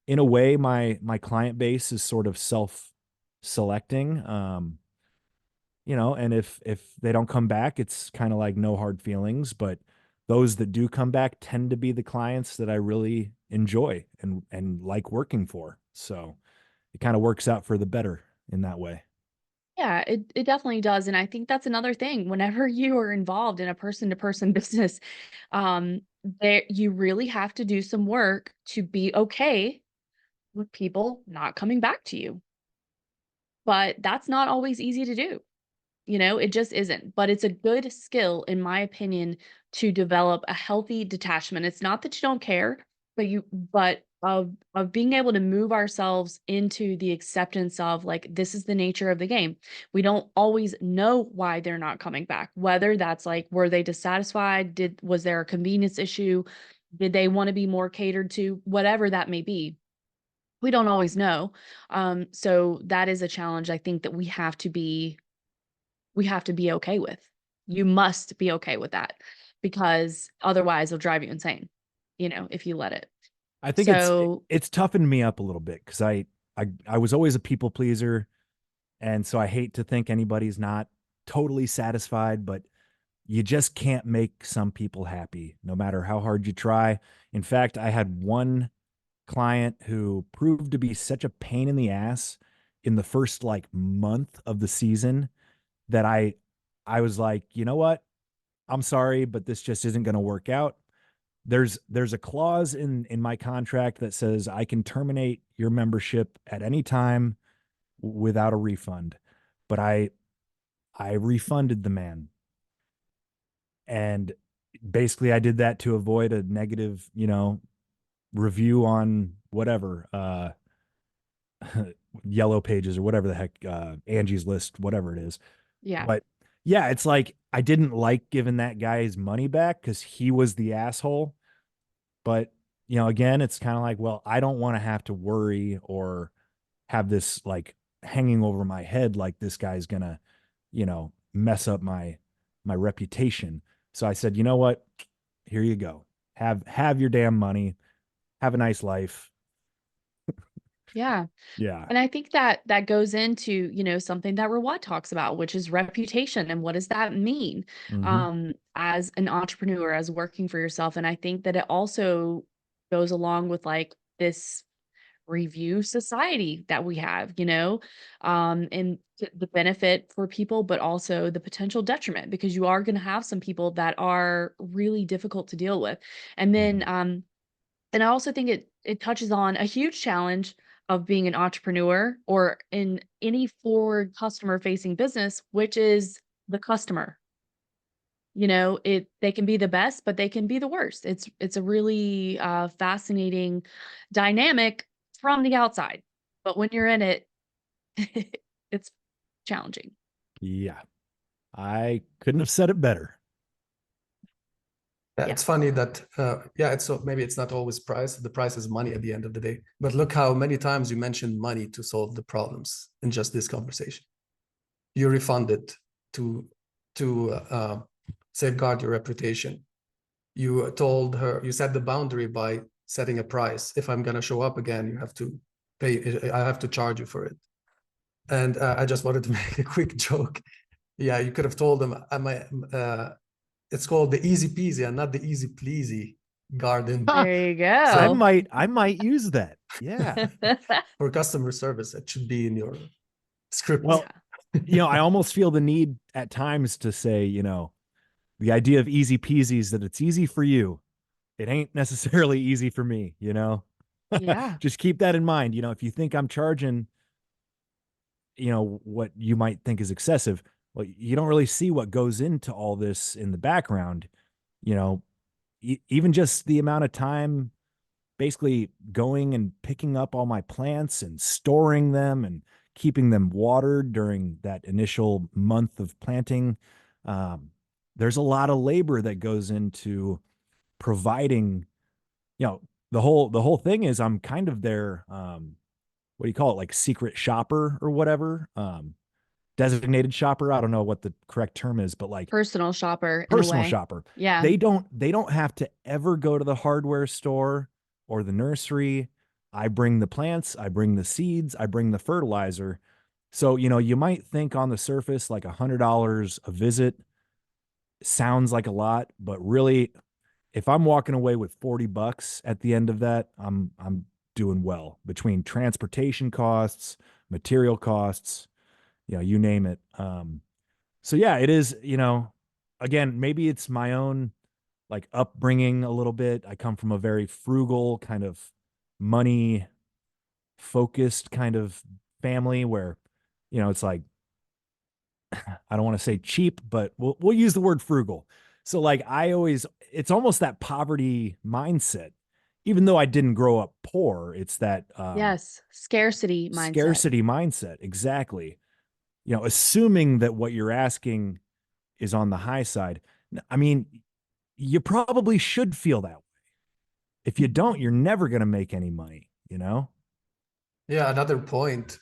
in a way, my client base is sort of self-selecting. And if they don't come back, it's kind of like no hard feelings. But those that do come back tend to be the clients that I really enjoy and like working for. So it kind of works out for the better in that way. Yeah, it definitely does. And I think that's another thing. Whenever you are involved in a person to person business, there you really have to do some work to be okay with people not coming back to you. But that's not always easy to do. It just isn't. But it's a good skill, in my opinion, to develop a healthy detachment. It's not that you don't care, but of being able to move ourselves into the acceptance of like this is the nature of the game. We don't always know why they're not coming back. Whether that's like were they dissatisfied? Was there a convenience issue? Did they want to be more catered to? Whatever that may be. We don't always know. So that is a challenge I think that we have to be okay with. You must be okay with that because otherwise it'll drive you insane, if you let it. I think So, it's toughened me up a little bit because I was always a people pleaser, and so I hate to think anybody's not totally satisfied, but you just can't make some people happy no matter how hard you try. In fact, I had one client who proved to be such a pain in the ass in the first like month of the season that I was like, "You know what? I'm sorry, but this just isn't going to work out." There's a clause in my contract that says I can terminate your membership at any time without a refund. But I refunded the man. And basically I did that to avoid a negative, review on whatever, Yellow Pages or whatever the heck, Angie's List, whatever it is. yeah. But yeah, it's like I didn't like giving that guy his money back because he was the asshole. But again, it's kind of like, well, I don't want to have to worry or have this like hanging over my head like this guy's gonna, mess up my reputation. So I said, you know what? Here you go. Have your damn money. Have a nice life. Yeah. Yeah. And I think that that goes into, something that Rawat talks about, which is reputation. And what does that mean Hmm. as an entrepreneur, as working for yourself? And I think that it also goes along with like this review society that we have, and the benefit for people, but also the potential detriment, because you are going to have some people that are really difficult to deal with. And then, and I also think it touches on a huge challenge of being an entrepreneur or in any forward customer facing business, which is the customer. They can be the best, but they can be the worst. It's a really fascinating dynamic from the outside, but when you're in it, it's challenging. Yeah. I couldn't have said it better. Yeah, Yeah. it's funny that it's so maybe it's not always price. The price is money at the end of the day. But look how many times you mentioned money to solve the problems in just this conversation. You refunded to safeguard your reputation. You told her, you set the boundary by setting a price. If I'm gonna show up again, you have to pay. I have to charge you for it. And I just wanted to make a quick joke. Yeah, you could have told them, it's called the easy peasy and not the easy pleasy garden. There you I go. might use that. Yeah. For customer service, it should be in your script. Well, I almost feel the need at times to say, the idea of easy peasy is that it's easy for you. It ain't necessarily easy for me, Yeah. Just keep that in mind. If you think I'm charging, what you might think is excessive, well, you don't really see what goes into all this in the background. Even just the amount of time basically going and picking up all my plants and storing them and keeping them watered during that initial month of planting. There's a lot of labor that goes into providing, the whole thing is I'm kind of their, what do you call it? Like secret shopper or whatever. Designated shopper. I don't know what the correct term is, but like Personal shopper in a personal way. shopper. Yeah. They don't have to ever go to the hardware store or the nursery. I bring the plants, I bring the seeds, I bring the fertilizer. So, you might think on the surface like $100 a visit sounds like a lot, but really if I'm walking away with $40 at the end of that, I'm doing well between transportation costs, material costs, you name it. So yeah, it is, again, maybe it's my own like upbringing a little bit. I come from a very frugal kind of money focused kind of family where, it's like, I don't want to say cheap, but we'll use the word frugal. So like it's almost that poverty mindset. Even though I didn't grow up poor, it's that Yes. Scarcity mindset. scarcity mindset. Exactly. Assuming that what you're asking is on the high side. I mean, you probably should feel that way. If you don't, you're never going to make any money, Yeah, another point,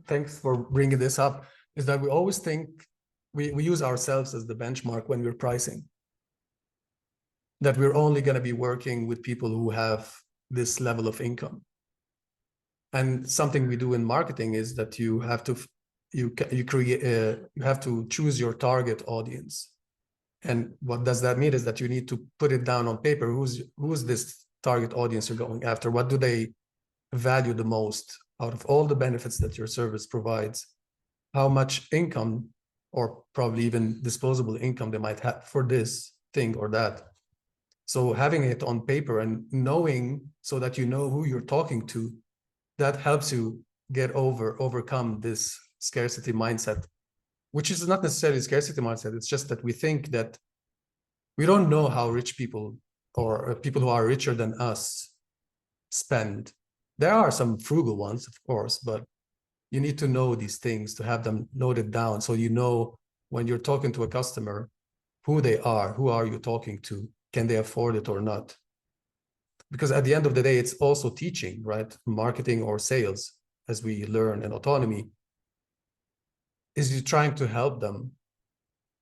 thanks for bringing this up, is that we always think we use ourselves as the benchmark when we're pricing. That we're only going to be working with people who have this level of income. And something we do in marketing is that you have to choose your target audience. And what does that mean is that you need to put it down on paper. Who's this target audience you're going after? What do they value the most out of all the benefits that your service provides? How much income, or probably even disposable income, they might have for this thing or that. So having it on paper and knowing, so that you know who you're talking to, that helps you overcome this scarcity mindset, which is not necessarily scarcity mindset. It's just that we think that we don't know how rich people or people who are richer than us spend. There are some frugal ones, of course, but you need to know these things to have them noted down. So you know when you're talking to a customer, who they are, who are you talking to? Can they afford it or not? Because at the end of the day, it's also teaching, right? Marketing or sales, as we learn in autonomy, is you trying to help them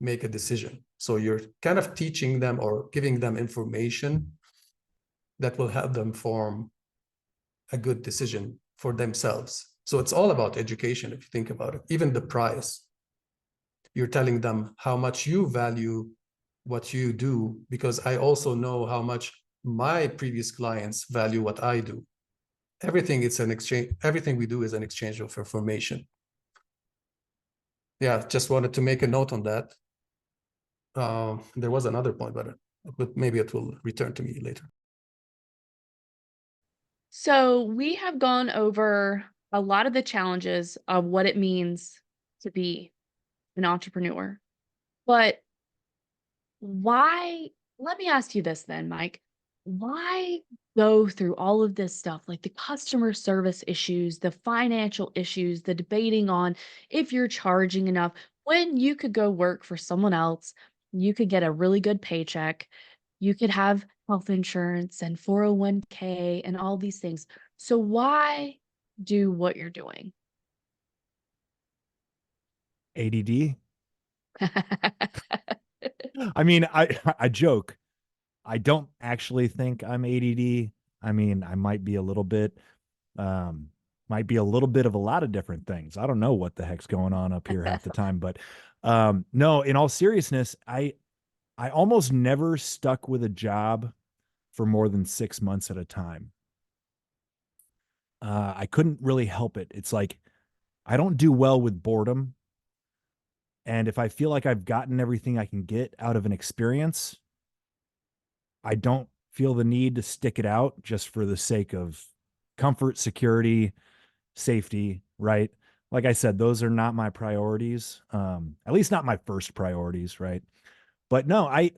make a decision. So you're kind of teaching them or giving them information that will help them form a good decision for themselves. So it's all about education, if you think about it. Even the price, you're telling them how much you value what you do, because I also know how much my previous clients value what I do. everything it's an exchange. Everything we do is an exchange of information. Yeah, just wanted to make a note on that. There was another point, but maybe it will return to me later. So we have gone over a lot of the challenges of what it means to be an entrepreneur. But why, let me ask you this then, Mike. Why go through all of this stuff, like the customer service issues, the financial issues, the debating on if you're charging enough, when you could go work for someone else, you could get a really good paycheck, you could have health insurance and 401k and all these things. So why do what you're doing? ADD. I mean, I joke. I don't actually think I'm ADD. I mean, I might be a little bit, might be a little bit of a lot of different things. I don't know what the heck's going on up here half the time, but no, in all seriousness, I almost never stuck with a job for more than 6 months at a time. I couldn't really help it. It's like I don't do well with boredom. And if I feel like I've gotten everything I can get out of an experience, I don't feel the need to stick it out just for the sake of comfort, security, safety, right? Like I said, those are not my priorities. At least not my first priorities, right? But no, I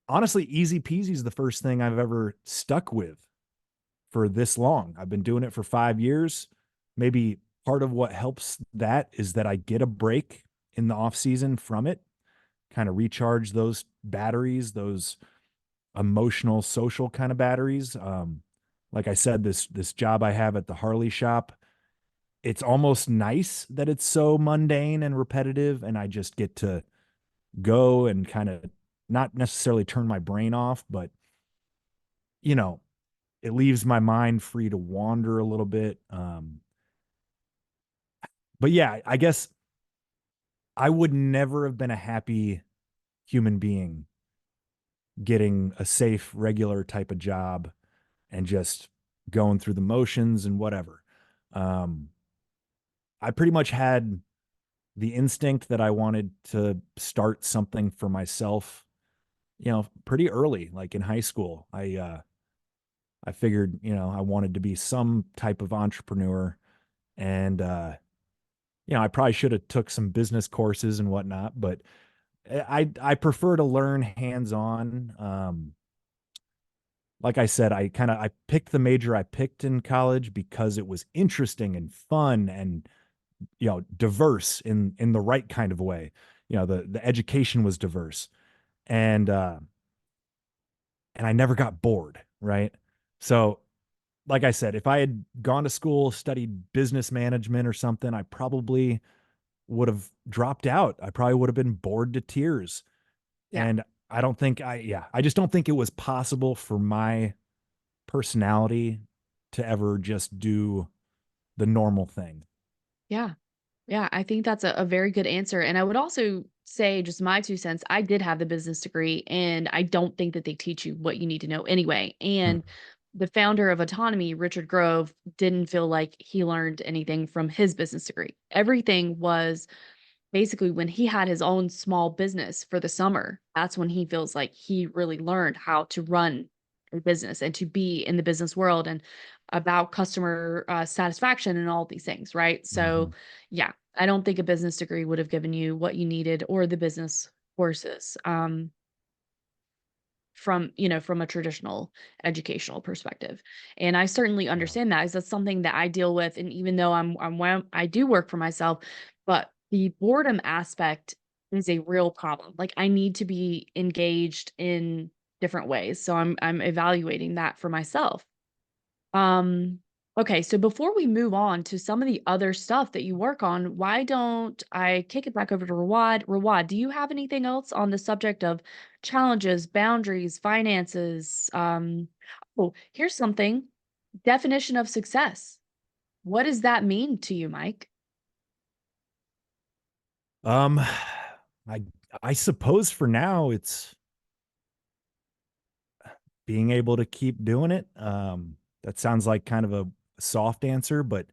honestly, easy peasy is the first thing I've ever stuck with for this long. I've been doing it for 5 years. Maybe part of what helps that is that I get a break in the off season from it, kind of recharge those batteries, those emotional, social kind of batteries. Like I said, this job I have at the Harley shop, it's almost nice that it's so mundane and repetitive, and I just get to go and kind of not necessarily turn my brain off, but you know, it leaves my mind free to wander a little bit. But yeah, I guess I would never have been a happy human being getting a safe, regular type of job and just going through the motions and whatever. Um, I pretty much had the instinct that I wanted to start something for myself, pretty early, like in high school. I figured, I wanted to be some type of entrepreneur, and I probably should have took some business courses and whatnot, but I prefer to learn hands-on. Like I said, I picked the major I picked in college because it was interesting and fun and diverse in the right kind of way. The education was diverse, and I never got bored, right? So like I said, if I had gone to school, studied business management or something, I probably would have dropped out. I probably would have been bored to tears. Yeah. And I just don't think it was possible for my personality to ever just do the normal thing. Yeah. Yeah, I think that's a very good answer. And I would also say, just my 2 cents, I did have the business degree, and I don't think that they teach you what you need to know anyway. Hmm. And the founder of Autonomy, Richard Grove, didn't feel like he learned anything from his business degree. Everything was basically when he had his own small business for the summer. That's when he feels like he really learned how to run a business and to be in the business world and about customer satisfaction and all these things, right? So, Hmm. yeah, I don't think a business degree would have given you what you needed or the business courses from a traditional educational perspective. And I certainly Yeah. understand that, is that's something that I deal with. And even though I do work for myself, but the boredom aspect is a real problem. Like, I need to be engaged in different ways. So I'm evaluating that for myself. Um, okay, so before we move on to some of the other stuff that you work on, why don't I kick it back over to Rawad? Rawad, do you have anything else on the subject of challenges, boundaries, finances? Oh, here's something. Definition of success. What does that mean to you, Mike? Um, I I suppose for now it's being able to keep doing it. That sounds like kind of a soft answer, but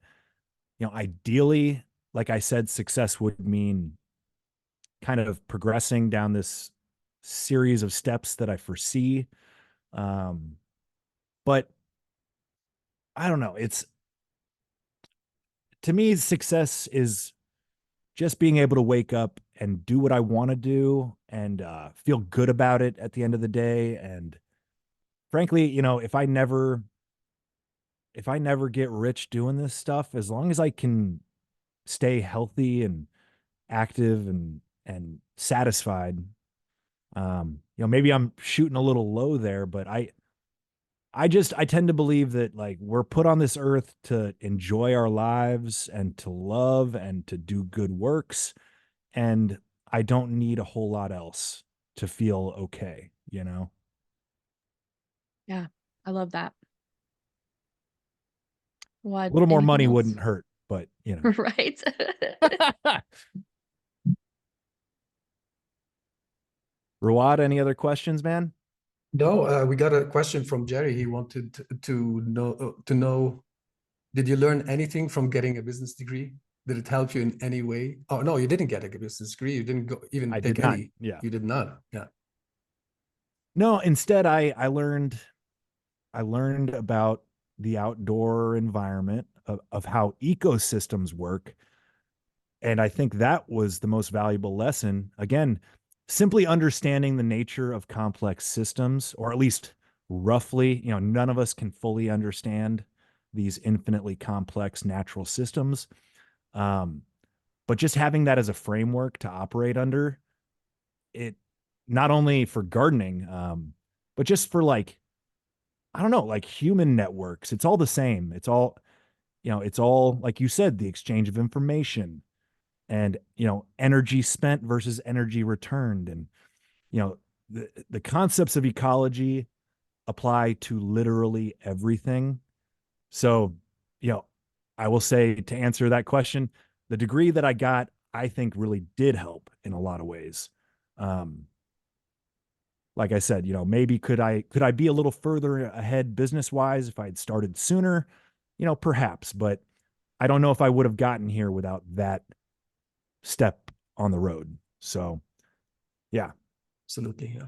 ideally, like I said, success would mean kind of progressing down this series of steps that I foresee. But I don't know. It's to me, success is just being able to wake up and do what I want to do and feel good about it at the end of the day. And frankly, if I never get rich doing this stuff, as long as I can stay healthy and active and satisfied, maybe I'm shooting a little low there, but I tend to believe that like we're put on this earth to enjoy our lives and to love and to do good works. And I don't need a whole lot else to feel okay, Yeah, I love that. A What, little more anything money else? wouldn't hurt, but Right. Rawad, any other questions, man? No, we got a question from Jerry. He wanted to know, did you learn anything from getting a business degree? Did it help you in any way? Oh, no, you didn't get a business degree. You didn't go even I take did not. any. Yeah. You did not. Yeah. No, instead I learned about the outdoor environment of how ecosystems work. And I think that was the most valuable lesson. Again, simply understanding the nature of complex systems, or at least roughly, none of us can fully understand these infinitely complex natural systems. Um, but just having that as a framework to operate under, it not only for gardening, but just for like, I don't know, like human networks, it's all the same. It's all, like you said, the exchange of information and, energy spent versus energy returned. And, the concepts of ecology apply to literally everything. So, you know, I will say, to answer that question, the degree that I got, I think really did help in a lot of ways. Um, like I said, maybe could I be a little further ahead business wise if I had started sooner? Perhaps, but I don't know if I would have gotten here without that step on the road. So, yeah. Absolutely. Yeah.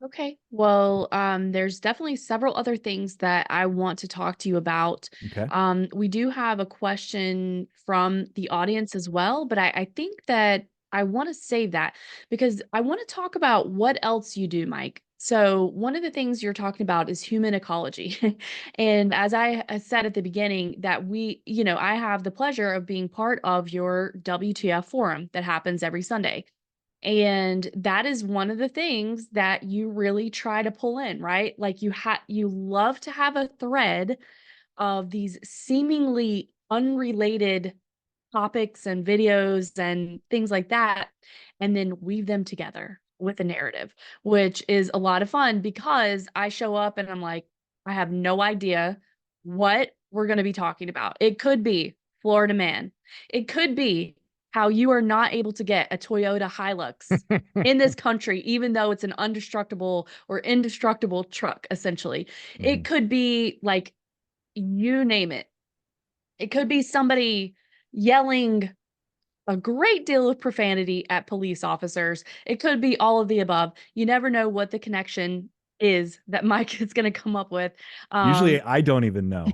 Okay. Well, there's definitely several other things that I want to talk to you about. Okay. We do have a question from the audience as well, but I think that I want to save that because I want to talk about what else you do, Mike. So one of the things you're talking about is human ecology. And as I said at the beginning, that I have the pleasure of being part of your WTF forum that happens every Sunday. And that is one of the things that you really try to pull in, right? Like you love to have a thread of these seemingly unrelated topics and videos and things like that, and then weave them together with a narrative, which is a lot of fun because I show up and I'm like, I have no idea what we're going to be talking about. It could be Florida man. It could be how you are not able to get a Toyota Hilux in this country, even though it's an undestructible or indestructible truck, essentially. It could be like, you name it. It could be somebody yelling a great deal of profanity at police officers. It could be all of the above. You never know what the connection is that Mike is going to come up with. Usually I don't even know.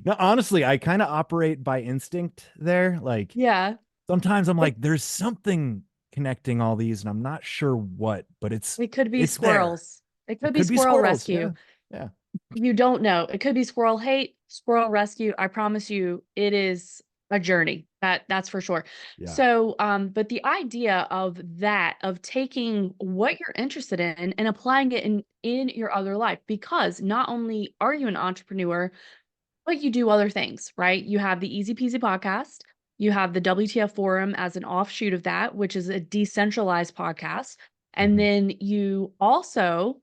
No, honestly, I kind of operate by instinct there. Like Yeah, sometimes I'm it, like, there's something connecting all these and I'm not sure what, but it's it could be it's there. squirrels. It It could be could be squirrel squirrels. rescue. Yeah. Yeah. You don't know. It could be squirrel hate, squirrel rescue. I promise you, it is a journey. That's for sure. Yeah. So, but the idea of that, of taking what you're interested in and applying it in your other life, because not only are you an entrepreneur, but you do other things, right? You have the Easy Peasy podcast. You have the WTF forum as an offshoot of that, which is a decentralized podcast. And Mhm. then you also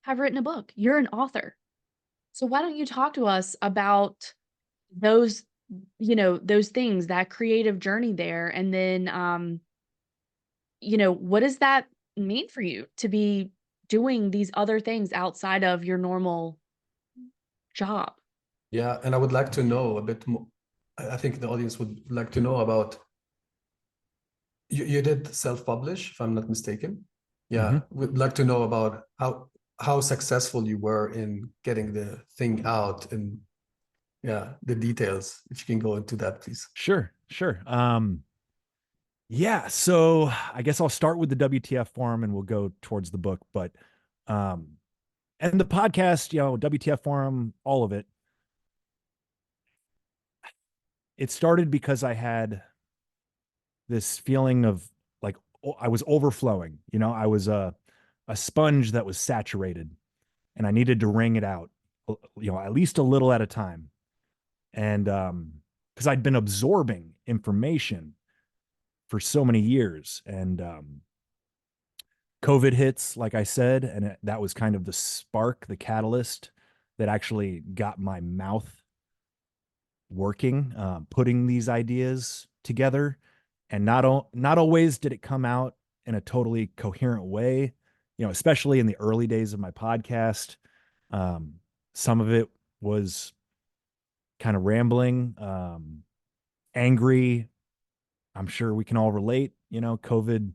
have written a book. You're an author. So why don't you talk to us about those, those things, that creative journey there, and then what does that mean for you to be doing these other things outside of your normal job. Yeah, and I would like to know a bit more. I think the audience would like to know about, you did self-publish, if I'm not mistaken. Yeah, would like to know about how successful you were in getting the thing out, and yeah, the details. If you can go into that, please. Sure. Yeah, so I guess I'll start with the WTF forum and we'll go towards the book. But and the podcast, WTF forum, all of it. It started because I had this feeling of like I was overflowing. I was a sponge that was saturated, and I needed to wring it out, at least a little at a time. And because I'd been absorbing information for so many years, and COVID hits, like I said, and that was kind of the spark, the catalyst that actually got my mouth working, putting these ideas together. And not always did it come out in a totally coherent way, especially in the early days of my podcast. Some of it was kind of rambling, angry. I'm sure we can all relate. COVID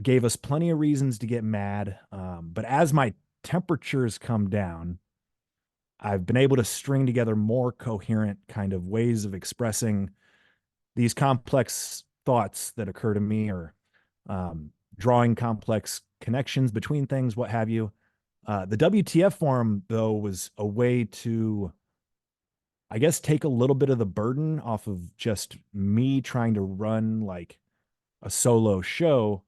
gave us plenty of reasons to get mad. But as my temperatures come down, I've been able to string together more coherent kind of ways of expressing these complex thoughts that occur to me, or drawing complex connections between things, what have you. The WTF forum, though, was a way to, I guess, take a little bit of the burden off of just me trying to run like a solo show.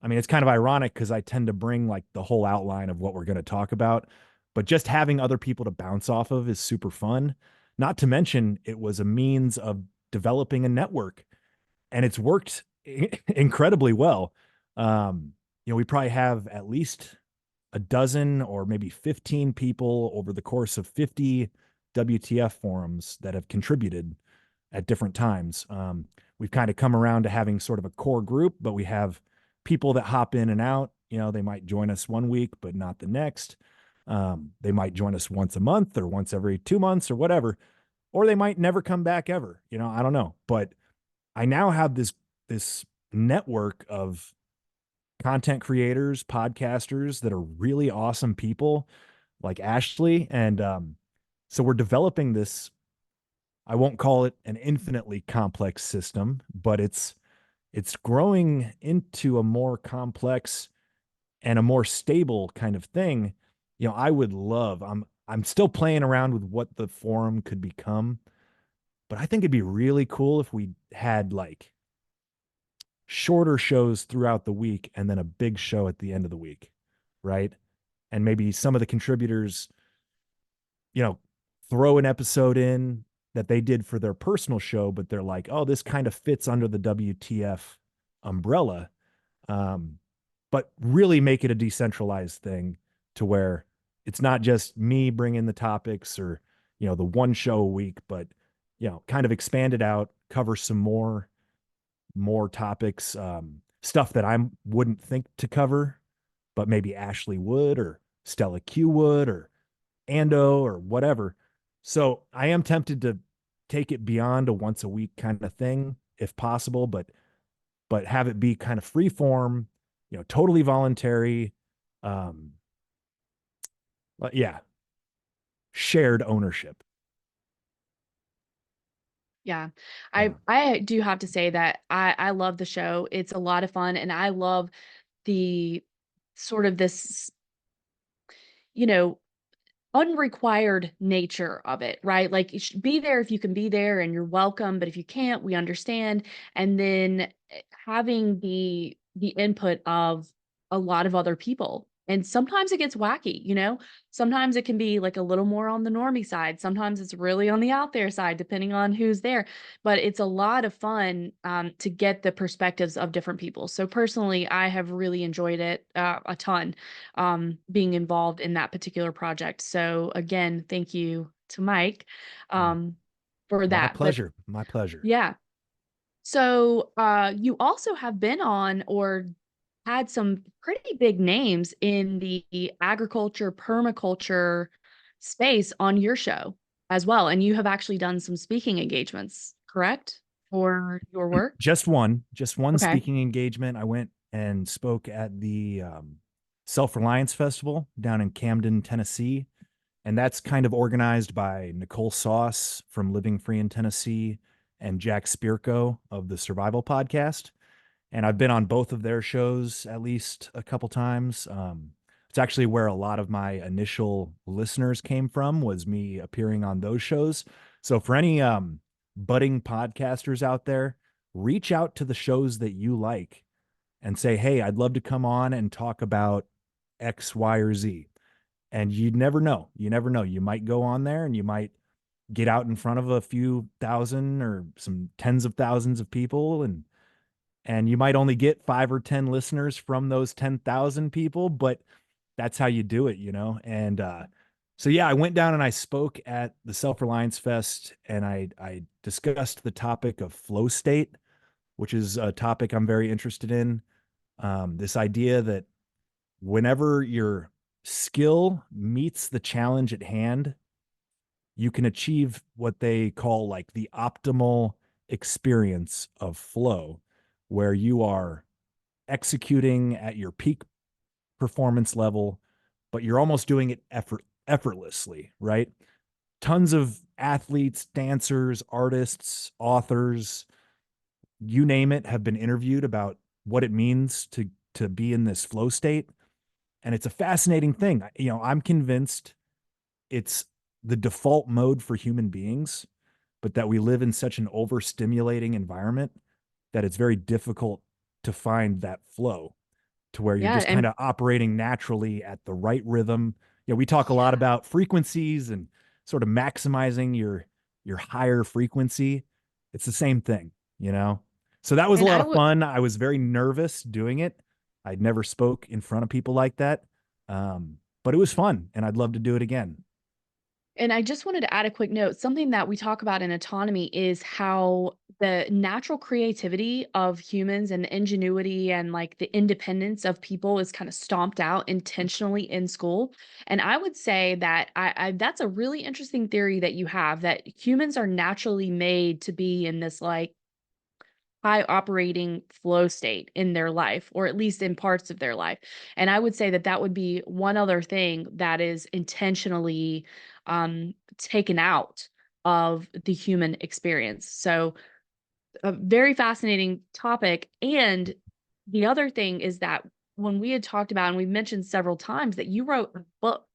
I mean, it's kind of ironic because I tend to bring like the whole outline of what we're going to talk about, but just having other people to bounce off of is super fun. Not to mention, it was a means of developing a network, and it's worked incredibly well. We probably have at least a dozen or maybe 15 people over the course of 50 WTF forums that have contributed at different times. We've kind of come around to having sort of a core group, but we have people that hop in and out. They might join us one week, but not the next. They might join us once a month or once every 2 months or whatever, or they might never come back ever. I don't know, but I now have this network of content creators, podcasters that are really awesome people like Ashley. And so we're developing this, I won't call it an infinitely complex system, but it's growing into a more complex and a more stable kind of thing. I would love, I'm still playing around with what the forum could become, but I think it'd be really cool if we had like shorter shows throughout the week and then a big show at the end of the week, right? And maybe some of the contributors, throw an episode in that they did for their personal show, but they're like, oh, this kind of fits under the WTF umbrella. But really make it a decentralized thing to where it's not just me bringing the topics or, the one show a week, but, kind of expand it out, cover some more topics, stuff that I wouldn't think to cover, but maybe Ashley would, or Stella Q would, or Ando, or whatever. So I am tempted to take it beyond a once a week kind of thing if possible, but have it be kind of free form, totally voluntary. But yeah, shared ownership. Yeah. Yeah. I do have to say that I love the show. It's a lot of fun, and I love the sort of this, you know, unrequired nature of it, right? Like, be there if you can be there and you're welcome, but if you can't, we understand. And then having the input of a lot of other people. And sometimes it gets wacky. Sometimes it can be like a little more on the normie side. Sometimes it's really on the out there side, depending on who's there. But it's a lot of fun to get the perspectives of different people. So personally, I have really enjoyed it a ton, being involved in that particular project. So again, thank you to Mike for that. But My pleasure. yeah. So you also have been on, or had some pretty big names in the agriculture, permaculture space on your show as well. And you have actually done some speaking engagements, correct? For your work? Just one Okay. speaking engagement. I went and spoke at the Self-Reliance Festival down in Camden, Tennessee. And that's kind of organized by Nicole Sauce from Living Free in Tennessee and Jack Spirko of the Survival Podcast. And I've been on both of their shows at least a couple times. It's actually where a lot of my initial listeners came from, was me appearing on those shows. So for any budding podcasters out there, reach out to the shows that you like and say, hey, I'd love to come on and talk about X, Y, or Z. And you never know. You never know. You might go on there and you might get out in front of a few thousand or some tens of thousands of people, and you might only get 5 or 10 listeners from those 10,000 people, but that's how you do it, you know? And so, yeah, I went down and I spoke at the Self-Reliance Fest, and I discussed the topic of flow state, which is a topic I'm very interested in. This idea that whenever your skill meets the challenge at hand, you can achieve what they call like the optimal experience of flow, where you are executing at your peak performance level, but you're almost doing it effortlessly, right? Tons of athletes, dancers, artists, authors, you name it, have been interviewed about what it means to be in this flow state. And it's a fascinating thing. You know, I'm convinced it's the default mode for human beings, but that we live in such an overstimulating environment that it's very difficult to find that flow, to where you're Yeah. just kind of operating naturally at the right rhythm. You know, we talk a lot about frequencies and sort of maximizing your higher frequency. It's the same thing, you know? So that was a And lot I of would, fun. I was very nervous doing it. I'd never spoke in front of people like that. But it was fun, and I'd love to do it again. and I just wanted to add a quick note. Something that we talk about in autonomy is how the natural creativity of humans and the ingenuity and like the independence of people is kind of stomped out intentionally in school. And I would say that I that's a really interesting theory that you have, that humans are naturally made to be in this like high operating flow state in their life, or at least in parts of their life. And I would say that that would be one other thing that is intentionally taken out of the human experience. So, a very fascinating topic. And the other thing is that when we had talked about, and we've mentioned several times, that you wrote a book,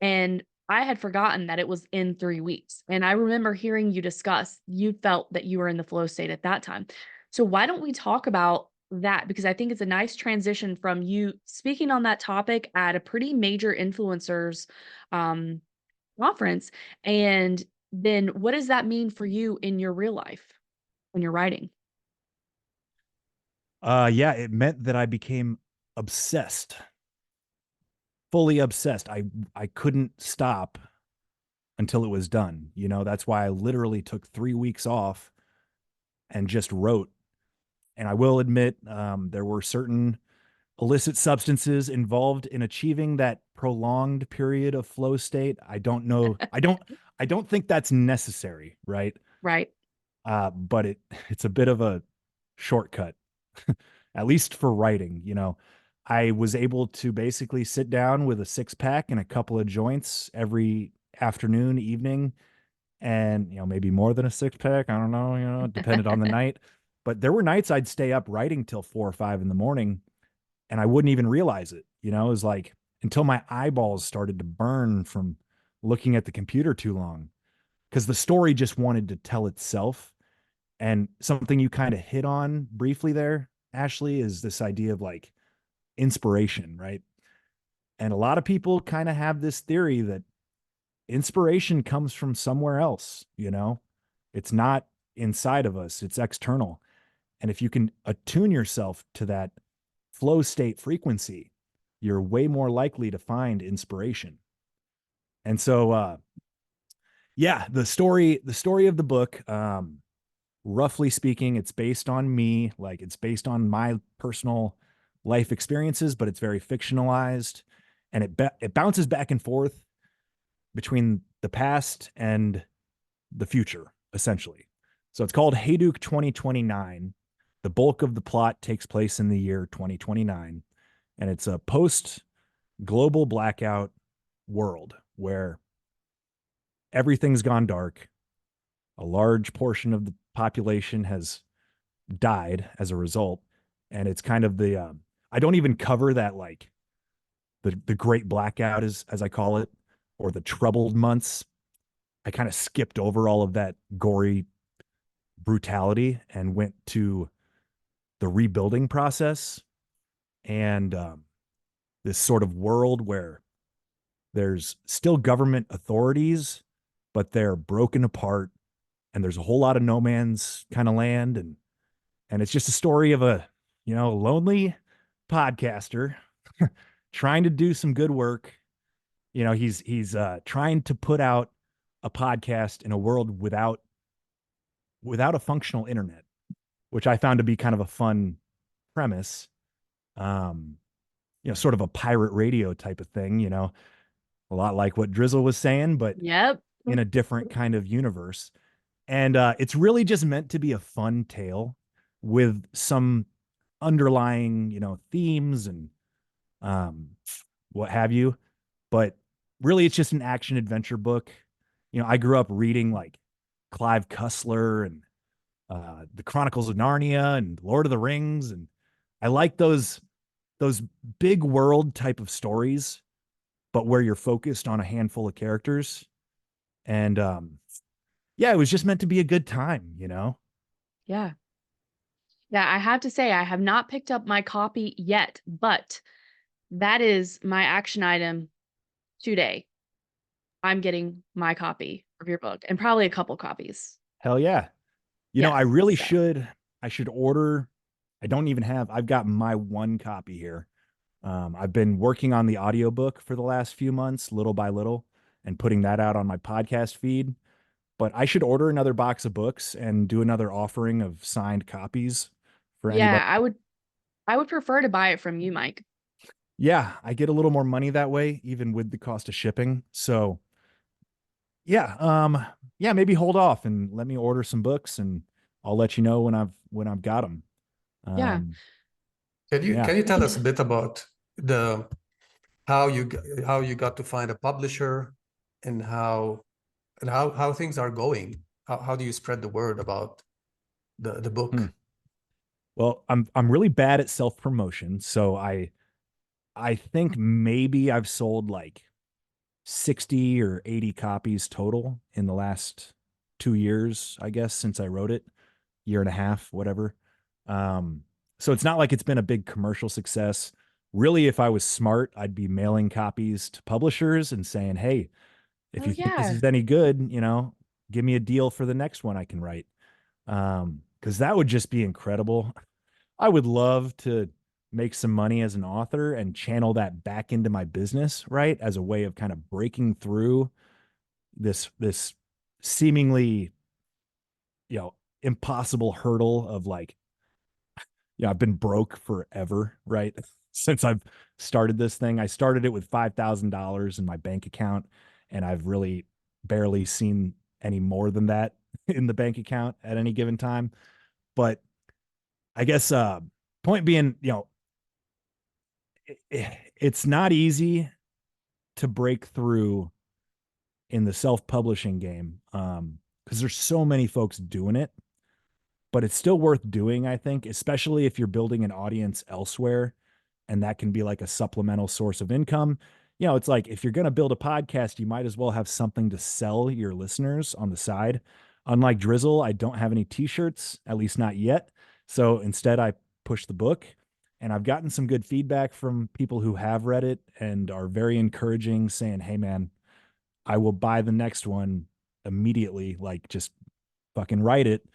and I had forgotten that it was in 3 weeks. And I remember hearing you discuss, you felt that you were in the flow state at that time. So why don't we talk about that? Because I think it's a nice transition from you speaking on that topic at a pretty major influencers um, conference. And then what does that mean for you in your real life when you're writing? Yeah, it meant that I became obsessed, fully obsessed. I couldn't stop until it was done. You know, that's why I literally took 3 weeks off and just wrote. And I will admit, there were certain illicit substances involved in achieving that prolonged period of flow state. I don't know. I don't think that's necessary, right? Right. But it's a bit of a shortcut, at least for writing. You know, I was able to basically sit down with a 6-pack and a couple of joints every afternoon, evening, and, you know, maybe more than a 6-pack. I don't know, you know, it depended on the night. But there were nights I'd stay up writing till 4 or 5 in the morning, and I wouldn't even realize it. You know, it was like until my eyeballs started to burn from looking at the computer too long, because the story just wanted to tell itself. And something you kind of hit on briefly there, Ashley, is this idea of like inspiration, right? And a lot of people kind of have this theory that inspiration comes from somewhere else, you know? It's not inside of us, it's external. And if you can attune yourself to that flow state frequency, you're way more likely to find inspiration. And so yeah, the story of the book, roughly speaking, it's based on me, like it's based on my personal life experiences, but it's very fictionalized, and it bounces back and forth between the past and the future, essentially. So it's called Hayduke 2029. The bulk of the plot takes place in the year 2029, and it's a post global blackout world where everything's gone dark. A large portion of the population has died as a result, and it's kind of the I don't even cover that, like the great blackout, as I call it, or the troubled months. I kind of skipped over all of that gory brutality and went to the rebuilding process, and this sort of world where there's still government authorities, but they're broken apart, and there's a whole lot of no man's kind of land, and it's just a story of a lonely podcaster trying to do some good work. He's trying to put out a podcast in a world without a functional internet, which I found to be kind of a fun premise. Sort of a pirate radio type of thing, a lot like what Drizzle was saying, but Yep. in a different kind of universe. And it's really just meant to be a fun tale with some underlying, themes and what have you. But really, it's just an action adventure book. I grew up reading like Clive Cussler and the Chronicles of Narnia and Lord of the Rings, and I like those big world type of stories, but where you're focused on a handful of characters. And yeah, it was just meant to be a good time, Yeah. Yeah, I have to say I have not picked up my copy yet, but that is my action item today. I'm getting my copy of your book and probably a couple copies. Hell yeah. Yes. I really So, I should order. I've got my one copy here. I've been working on the audiobook for the last few months, little by little, and putting that out on my podcast feed. But I should order another box of books and do another offering of signed copies for yeah, anybody. I would prefer to buy it from you, Mike. Yeah, I get a little more money that way, even with the cost of shipping. So yeah, yeah, maybe hold off and let me order some books, and I'll let you know when I've got them. Yeah. Yeah. Can you tell us a bit about the how you got to find a publisher, and how things are going? How do you spread the word about the book? Well, I'm really bad at self-promotion, so I think maybe I've sold like 60 or 80 copies total in the last 2 years, I guess, since I wrote it, year and a half, whatever. Um, so it's not like it's been a big commercial success. Really, if I was smart, I'd be mailing copies to publishers and saying, "Hey, if Oh you think this yeah. is any good, give me a deal for the next one I can write." Because that would just be incredible. I would love to make some money as an author and channel that back into my business, right? As a way of kind of breaking through this seemingly, impossible hurdle of like, I've been broke forever, right? Since I've started this thing. I started it with $5,000 in my bank account, and I've really barely seen any more than that in the bank account at any given time. But I guess point being, it's not easy to break through in the self-publishing game, because there's so many folks doing it, but it's still worth doing, I think, especially if you're building an audience elsewhere, and that can be like a supplemental source of income. It's like if you're going to build a podcast, you might as well have something to sell your listeners on the side. Unlike Drizzle, I don't have any t-shirts, at least not yet. So instead, I push the book, and I've gotten some good feedback from people who have read it and are very encouraging, saying, "Hey, man, I will buy the next one immediately. Like, just fucking write it."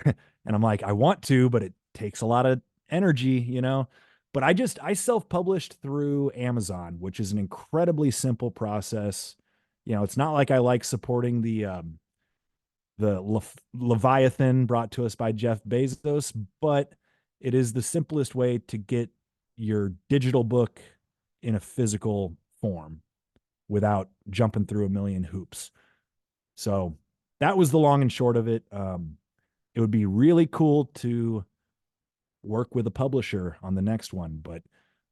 And I'm like, I want to, but it takes a lot of energy. But I self-published through Amazon, which is an incredibly simple process. It's not like I like supporting the Leviathan brought to us by Jeff Bezos, but it is the simplest way to get your digital book in a physical form without jumping through a million hoops. So that was the long and short of it. It would be really cool to work with a publisher on the next one, but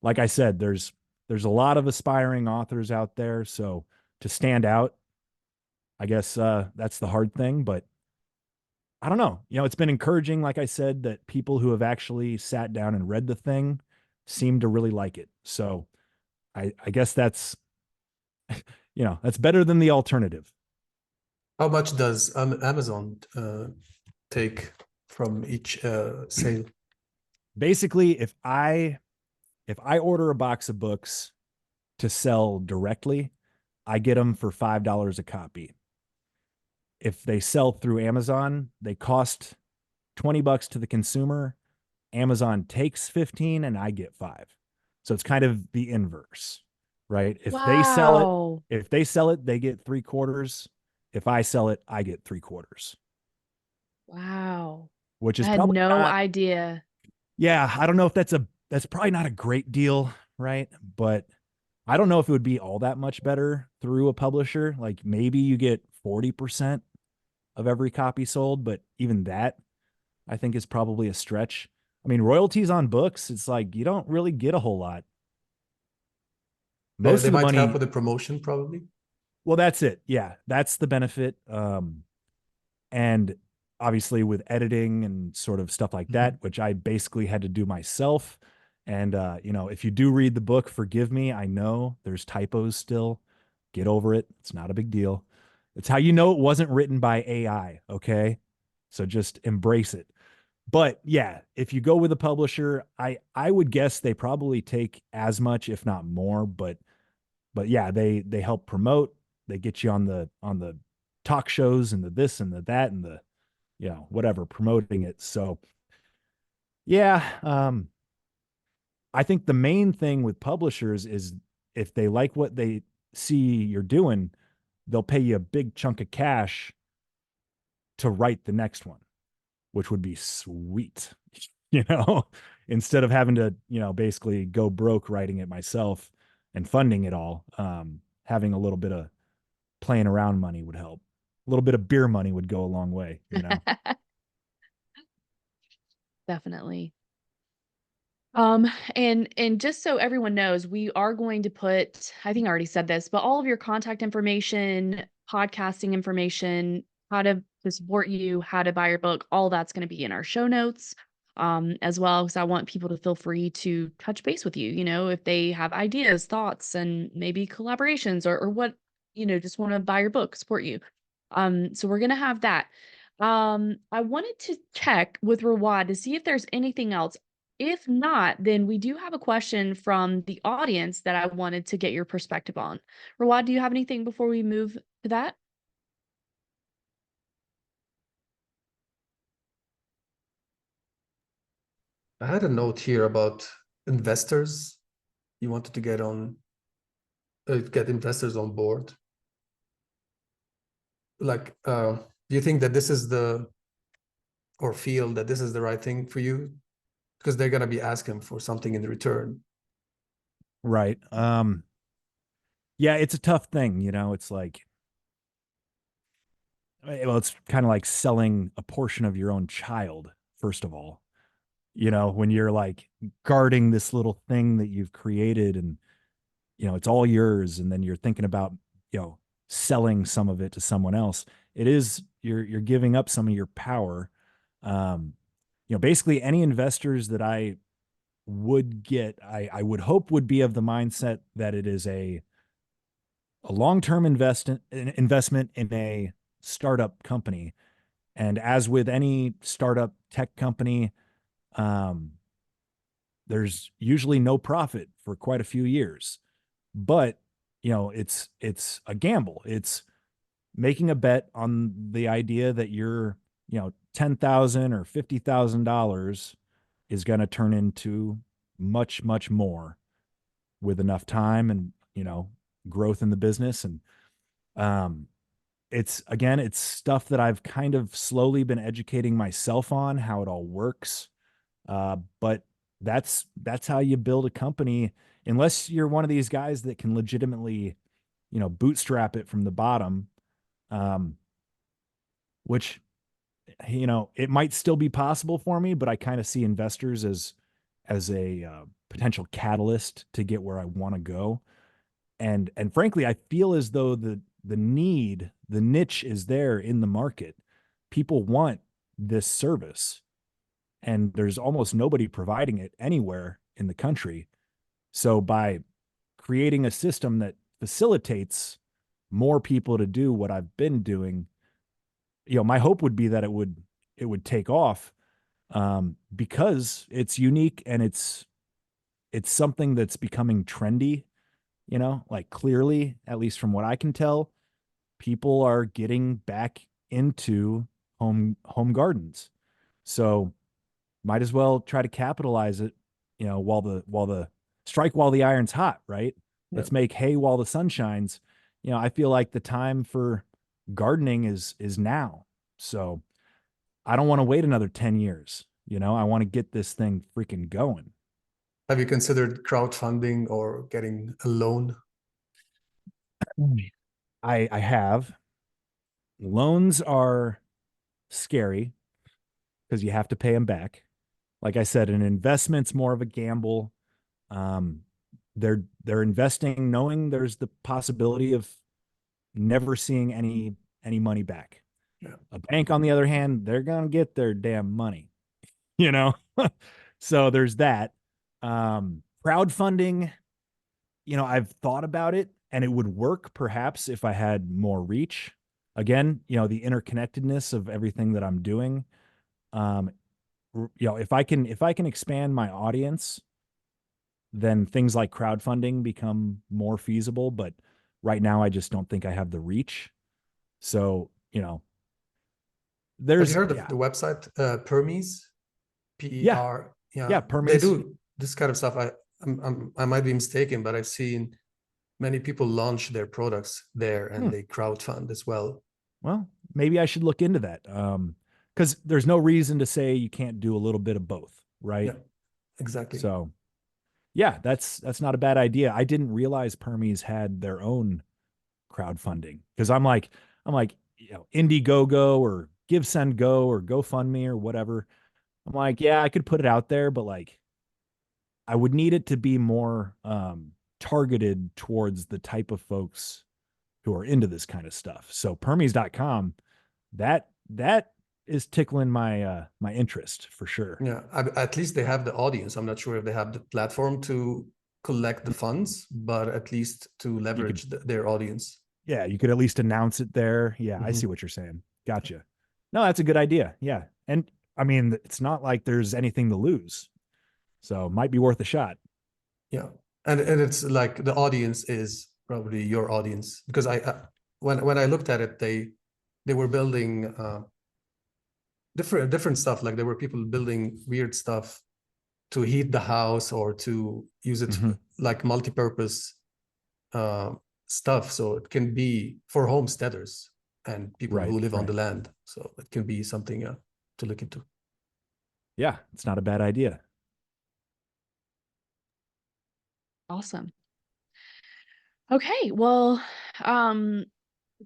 like I said, there's a lot of aspiring authors out there, so to stand out, I guess that's the hard thing. But I don't know. It's been encouraging, like I said, that people who have actually sat down and read the thing seem to really like it. So I guess that's that's better than the alternative. How much does Amazon take from each sale? Basically, if I order a box of books to sell directly, I get them for $5 a copy. If they sell through Amazon, they cost $20 to the consumer. Amazon takes 15 and I get 5. So it's kind of the inverse, right? Wow. If they sell it, they get 3/4. If I sell it, I get 3/4, Wow. which I is had probably no not, idea. yeah, I don't know if that's probably not a great deal, right? But I don't know if it would be all that much better through a publisher. Like maybe you get 40% of every copy sold, but even that I think is probably a stretch. I mean, royalties on books, it's like you don't really get a whole lot. Most They of the might help money, with the promotion, probably. well, that's it. Yeah, that's the benefit. And obviously with editing and sort of stuff like that, which I basically had to do myself. And if you do read the book, forgive me. I know there's typos still. Get over it. It's not a big deal. It's how you know it wasn't written by AI. Okay. So just embrace it. But yeah, if you go with a publisher, I would guess they probably take as much, if not more. But yeah, they help promote. They get you on the talk shows and the this and the that and the whatever promoting it. So yeah, I think the main thing with publishers is if they like what they see you're doing, they'll pay you a big chunk of cash to write the next one, which would be sweet, you know, instead of having to, basically go broke writing it myself and funding it all. Having a little bit of playing around money would help. A little bit of beer money would go a long way. Definitely. And just so everyone knows, we are going to put, I think I already said this, but all of your contact information, podcasting information, how to support you, how to buy your book, all that's going to be in our show notes. As well, because I want people to feel free to touch base with you, if they have ideas, thoughts, and maybe collaborations or what, just want to buy your book, support you. So we're gonna have that. I wanted to check with Rawad to see if there's anything else. If not, then we do have a question from the audience that I wanted to get your perspective on. Rawad, do you have anything before we move to that? I had a note here about investors. You wanted to get investors on board. Like, do you think that this is or feel that this is the right thing for you? Because they're gonna be asking for something in return. Right. Yeah, it's a tough thing, it's like, well, it's kind of like selling a portion of your own child, first of all, when you're like guarding this little thing that you've created and, it's all yours. And then you're thinking about, selling some of it to someone else. You're giving up some of your power. Um, basically any investors that I would get, I would hope would be of the mindset that it is a long-term investment in a startup company. And as with any startup tech company, um, there's usually no profit for quite a few years. But it's a gamble. It's making a bet on the idea that your $10,000 or $50,000 is going to turn into much, much more with enough time and growth in the business. And um, it's stuff that I've kind of slowly been educating myself on how it all works. But that's how you build a company, unless you're one of these guys that can legitimately, bootstrap it from the bottom, um, which, it might still be possible for me, but I kind of see investors as a potential catalyst to get where I want to go. And frankly, I feel as though the niche is there in the market. People want this service, and there's almost nobody providing it anywhere in the country. So by creating a system that facilitates more people to do what I've been doing, my hope would be that it would take off, because it's unique and it's something that's becoming trendy. Like, clearly, at least from what I can tell, people are getting back into home gardens. So might as well try to capitalize it, while the strike while the iron's hot, right? Yeah. Let's make hay while the sun shines. I feel like the time for gardening is now. So I don't want to wait another 10 years. I want to get this thing freaking going. Have you considered crowdfunding or getting a loan? I have. Loans are scary because you have to pay them back. Like I said, an investment's more of a gamble. Um, they're investing knowing there's the possibility of never seeing any money back. Yeah. A bank, on the other hand, they're gonna get their damn money, you know. So there's that. Crowdfunding, I've thought about it, and it would work perhaps if I had more reach. Again, the interconnectedness of everything that I'm doing. Um, if I can expand my audience, then things like crowdfunding become more feasible. But right now, I just don't think I have the reach. So, Have you there's, heard of yeah, the website Permies? yeah, PER. yeah, Yeah, they Permies. do this kind of stuff. I might be mistaken, but I've seen many people launch their products there, and they crowdfund as well. Well, maybe I should look into that. Because there's no reason to say you can't do a little bit of both, right? Yeah, exactly. So, yeah, that's not a bad idea. I didn't realize Permies had their own crowdfunding, because I'm like, Indiegogo or Give Send Go or GoFundMe or whatever. I'm like, yeah, I could put it out there, but like, I would need it to be more targeted towards the type of folks who are into this kind of stuff. So Permies.com, that is tickling my interest for sure. Yeah, at least they have the audience. I'm not sure if they have the platform to collect the funds, but at least to leverage their audience. Yeah, you could at least announce it there. Yeah, I see what you're saying. Gotcha. No, that's a good idea. Yeah. And I mean, it's not like there's anything to lose. So might be worth a shot. Yeah, and it's like the audience is probably your audience, because when I looked at it, they were building different stuff. Like, there were people building weird stuff to heat the house or to use it like multi-purpose stuff. So it can be for homesteaders and people who live on the land. So it can be something to look into. Yeah, it's not a bad idea. Awesome. Okay, well,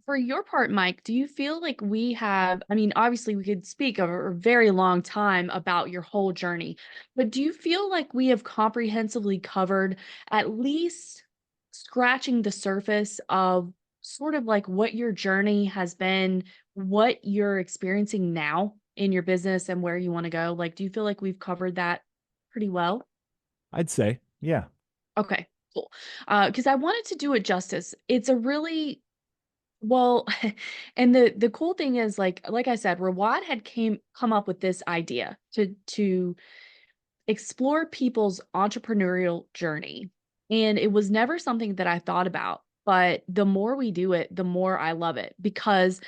for your part, Mike, do you feel like we have, I mean, obviously we could speak over a very long time about your whole journey, but do you feel like we have comprehensively covered, at least scratching the surface of sort of like what your journey has been, what you're experiencing now in your business and where you want to go? Like, do you feel like we've covered that pretty well? I'd say, yeah. Okay, cool. Because I wanted to do it justice. It's a really well, and the cool thing is, like I said, Rawad had come up with this idea to explore people's entrepreneurial journey. And it was never something that I thought about, but the more we do it, the more I love it, because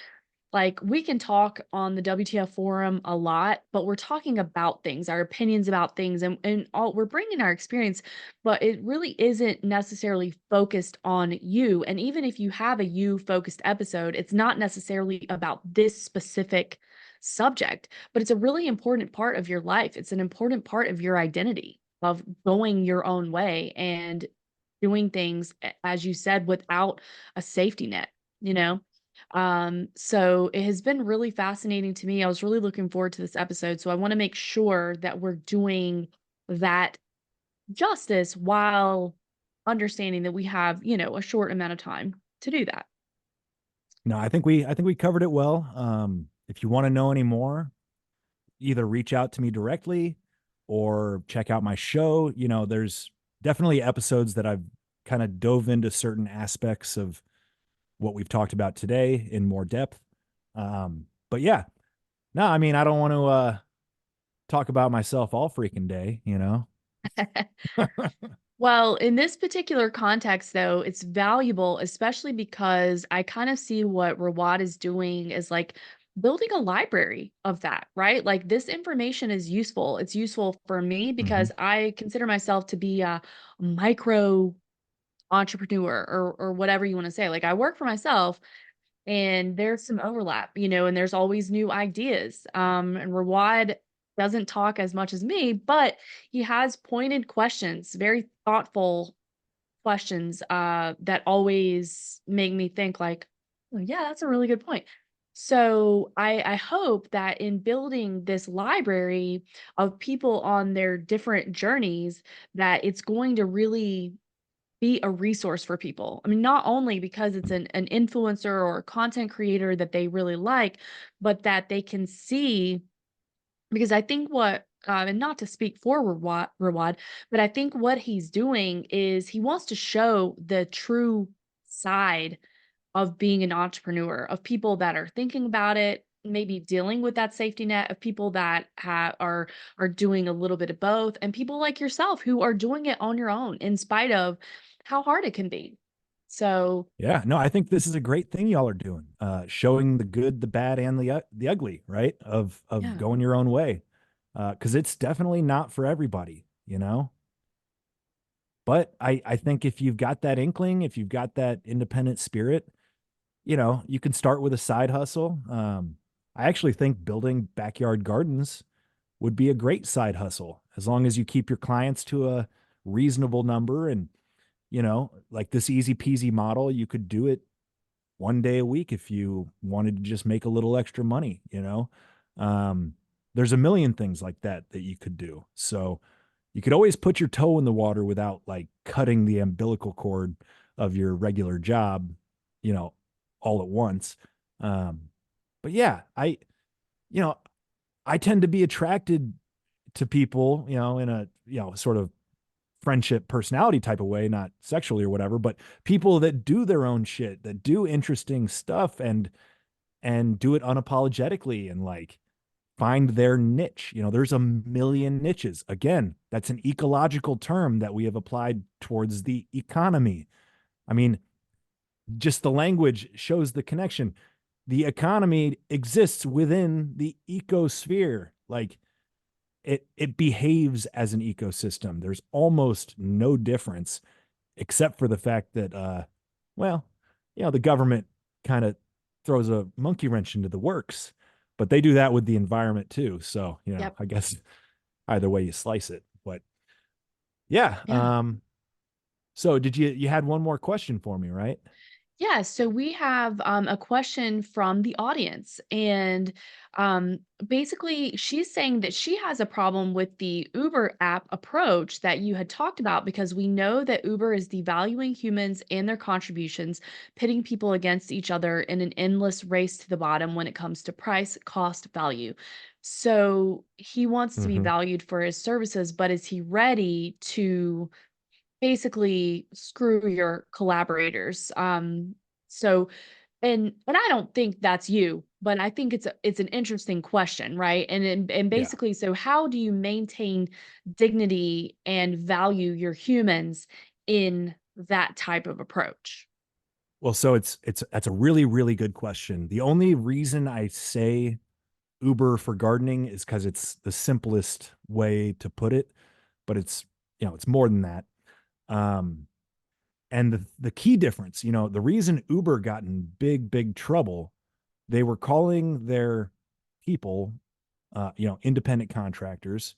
like, we can talk on the WTF forum a lot, but we're talking about things, our opinions about things, and all, we're bringing our experience, but it really isn't necessarily focused on you. And even if you have a you focused episode, it's not necessarily about this specific subject, but it's a really important part of your life. It's an important part of your identity. of going your own way and doing things, as you said, without a safety net, you know? So it has been really fascinating to me. I was really looking forward to this episode. So I want to make sure that we're doing that justice while understanding that we have, a short amount of time to do that. No, I think we covered it well. If you want to know any more, either reach out to me directly or check out my show. There's definitely episodes that I've kind of dove into certain aspects of what we've talked about today in more depth. But yeah, no, I mean, I don't want to talk about myself all freaking day. Well, in this particular context, though, it's valuable, especially because I kind of see what Rawad is doing is like building a library of that, right? Like this information is useful. It's useful for me Mhm. because I consider myself to be a micro entrepreneur or whatever you want to say. Like I work for myself and there's some overlap, and there's always new ideas. And Rawad doesn't talk as much as me, but he has pointed questions, very thoughtful questions that always make me think like, "Oh, yeah, that's a really good point." So I hope that in building this library of people on their different journeys, that it's going to really be a resource for people. I mean, not only because it's an influencer or a content creator that they really like, but that they can see, because I think what and not to speak for Rawad, but I think what he's doing is he wants to show the true side of being an entrepreneur, of people that are thinking about it, maybe dealing with that safety net, of people that are doing a little bit of both, and people like yourself who are doing it on your own in spite of how hard it can be. So, Yeah, no, I think this is a great thing y'all are doing. Showing the good, the bad, and the ugly, right? Of yeah. going your own way. Because it's definitely not for everybody. But I think if you've got that inkling, if you've got that independent spirit, you can start with a side hustle. I actually think building backyard gardens would be a great side hustle as long as you keep your clients to a reasonable number. And like this easy peasy model, you could do it one day a week if you wanted to just make a little extra money. um, there's a million things like that you could do. So you could always put your toe in the water without like cutting the umbilical cord of your regular job, you know, all at once. um, but yeah, you know I tend to be attracted to people, in a sort of friendship personality type of way, not sexually or whatever, but people that do their own shit, that do interesting stuff and do it unapologetically and like find their niche. There's a million niches. Again, that's an ecological term that we have applied towards the economy. I mean, just the language shows the connection. The economy exists within the ecosphere. Like it behaves as an ecosystem. There's almost no difference except for the fact that well, the government kind of throws a monkey wrench into the works, but they do that with the environment too. So, Yep. I guess either way you slice it. But yeah, Yeah. so did you had one more question for me, right? Yeah, so we have a question from the audience, and basically, she's saying that she has a problem with the Uber app approach that you had talked about because we know that Uber is devaluing humans and their contributions, pitting people against each other in an endless race to the bottom when it comes to price, cost, value. So he wants to be Mm-hmm. valued for his services, but is he ready to basically screw your collaborators? So and I don't think that's you, but I think it's an interesting question, right? And Yeah. basically, so how do you maintain dignity and value your humans in that type of approach? Well, so it's that's a really, really good question. The only reason I say Uber for gardening is because it's the simplest way to put it, but it's more than that. Um, and the key difference, the reason Uber got in big, big trouble, they were calling their people, independent contractors,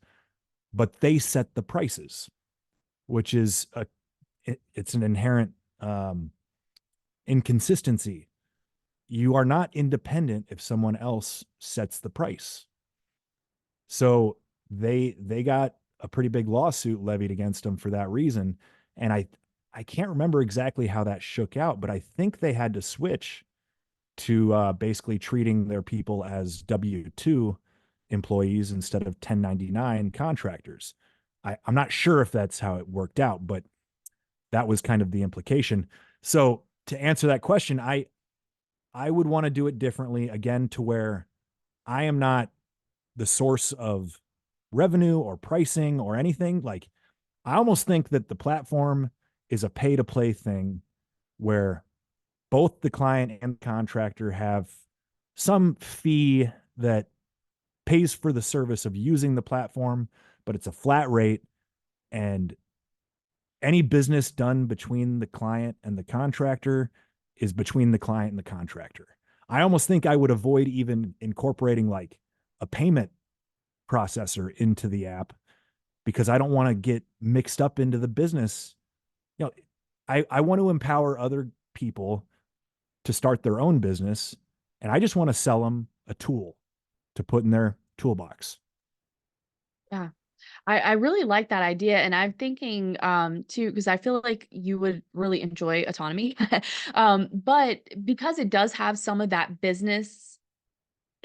but they set the prices, which is it's an inherent inconsistency. You are not independent if someone else sets the price. So they got a pretty big lawsuit levied against them for that reason. And I can't remember exactly how that shook out, but I think they had to switch to basically treating their people as W-2 employees instead of 1099 contractors. I'm not sure if that's how it worked out, but that was kind of the implication. So to answer that question, I would want to do it differently, again, to where I am not the source of revenue or pricing or anything. Like, I almost think that the platform is a pay to play thing where both the client and the contractor have some fee that pays for the service of using the platform, but it's a flat rate. And any business done between the client and the contractor is between the client and the contractor. I almost think I would avoid even incorporating like a payment processor into the app, because I don't want to get mixed up into the business. You know, I want to empower other people to start their own business, and I just want to sell them a tool to put in their toolbox. Yeah. I really like that idea. And I'm thinking too, because I feel like you would really enjoy autonomy. But because it does have some of that business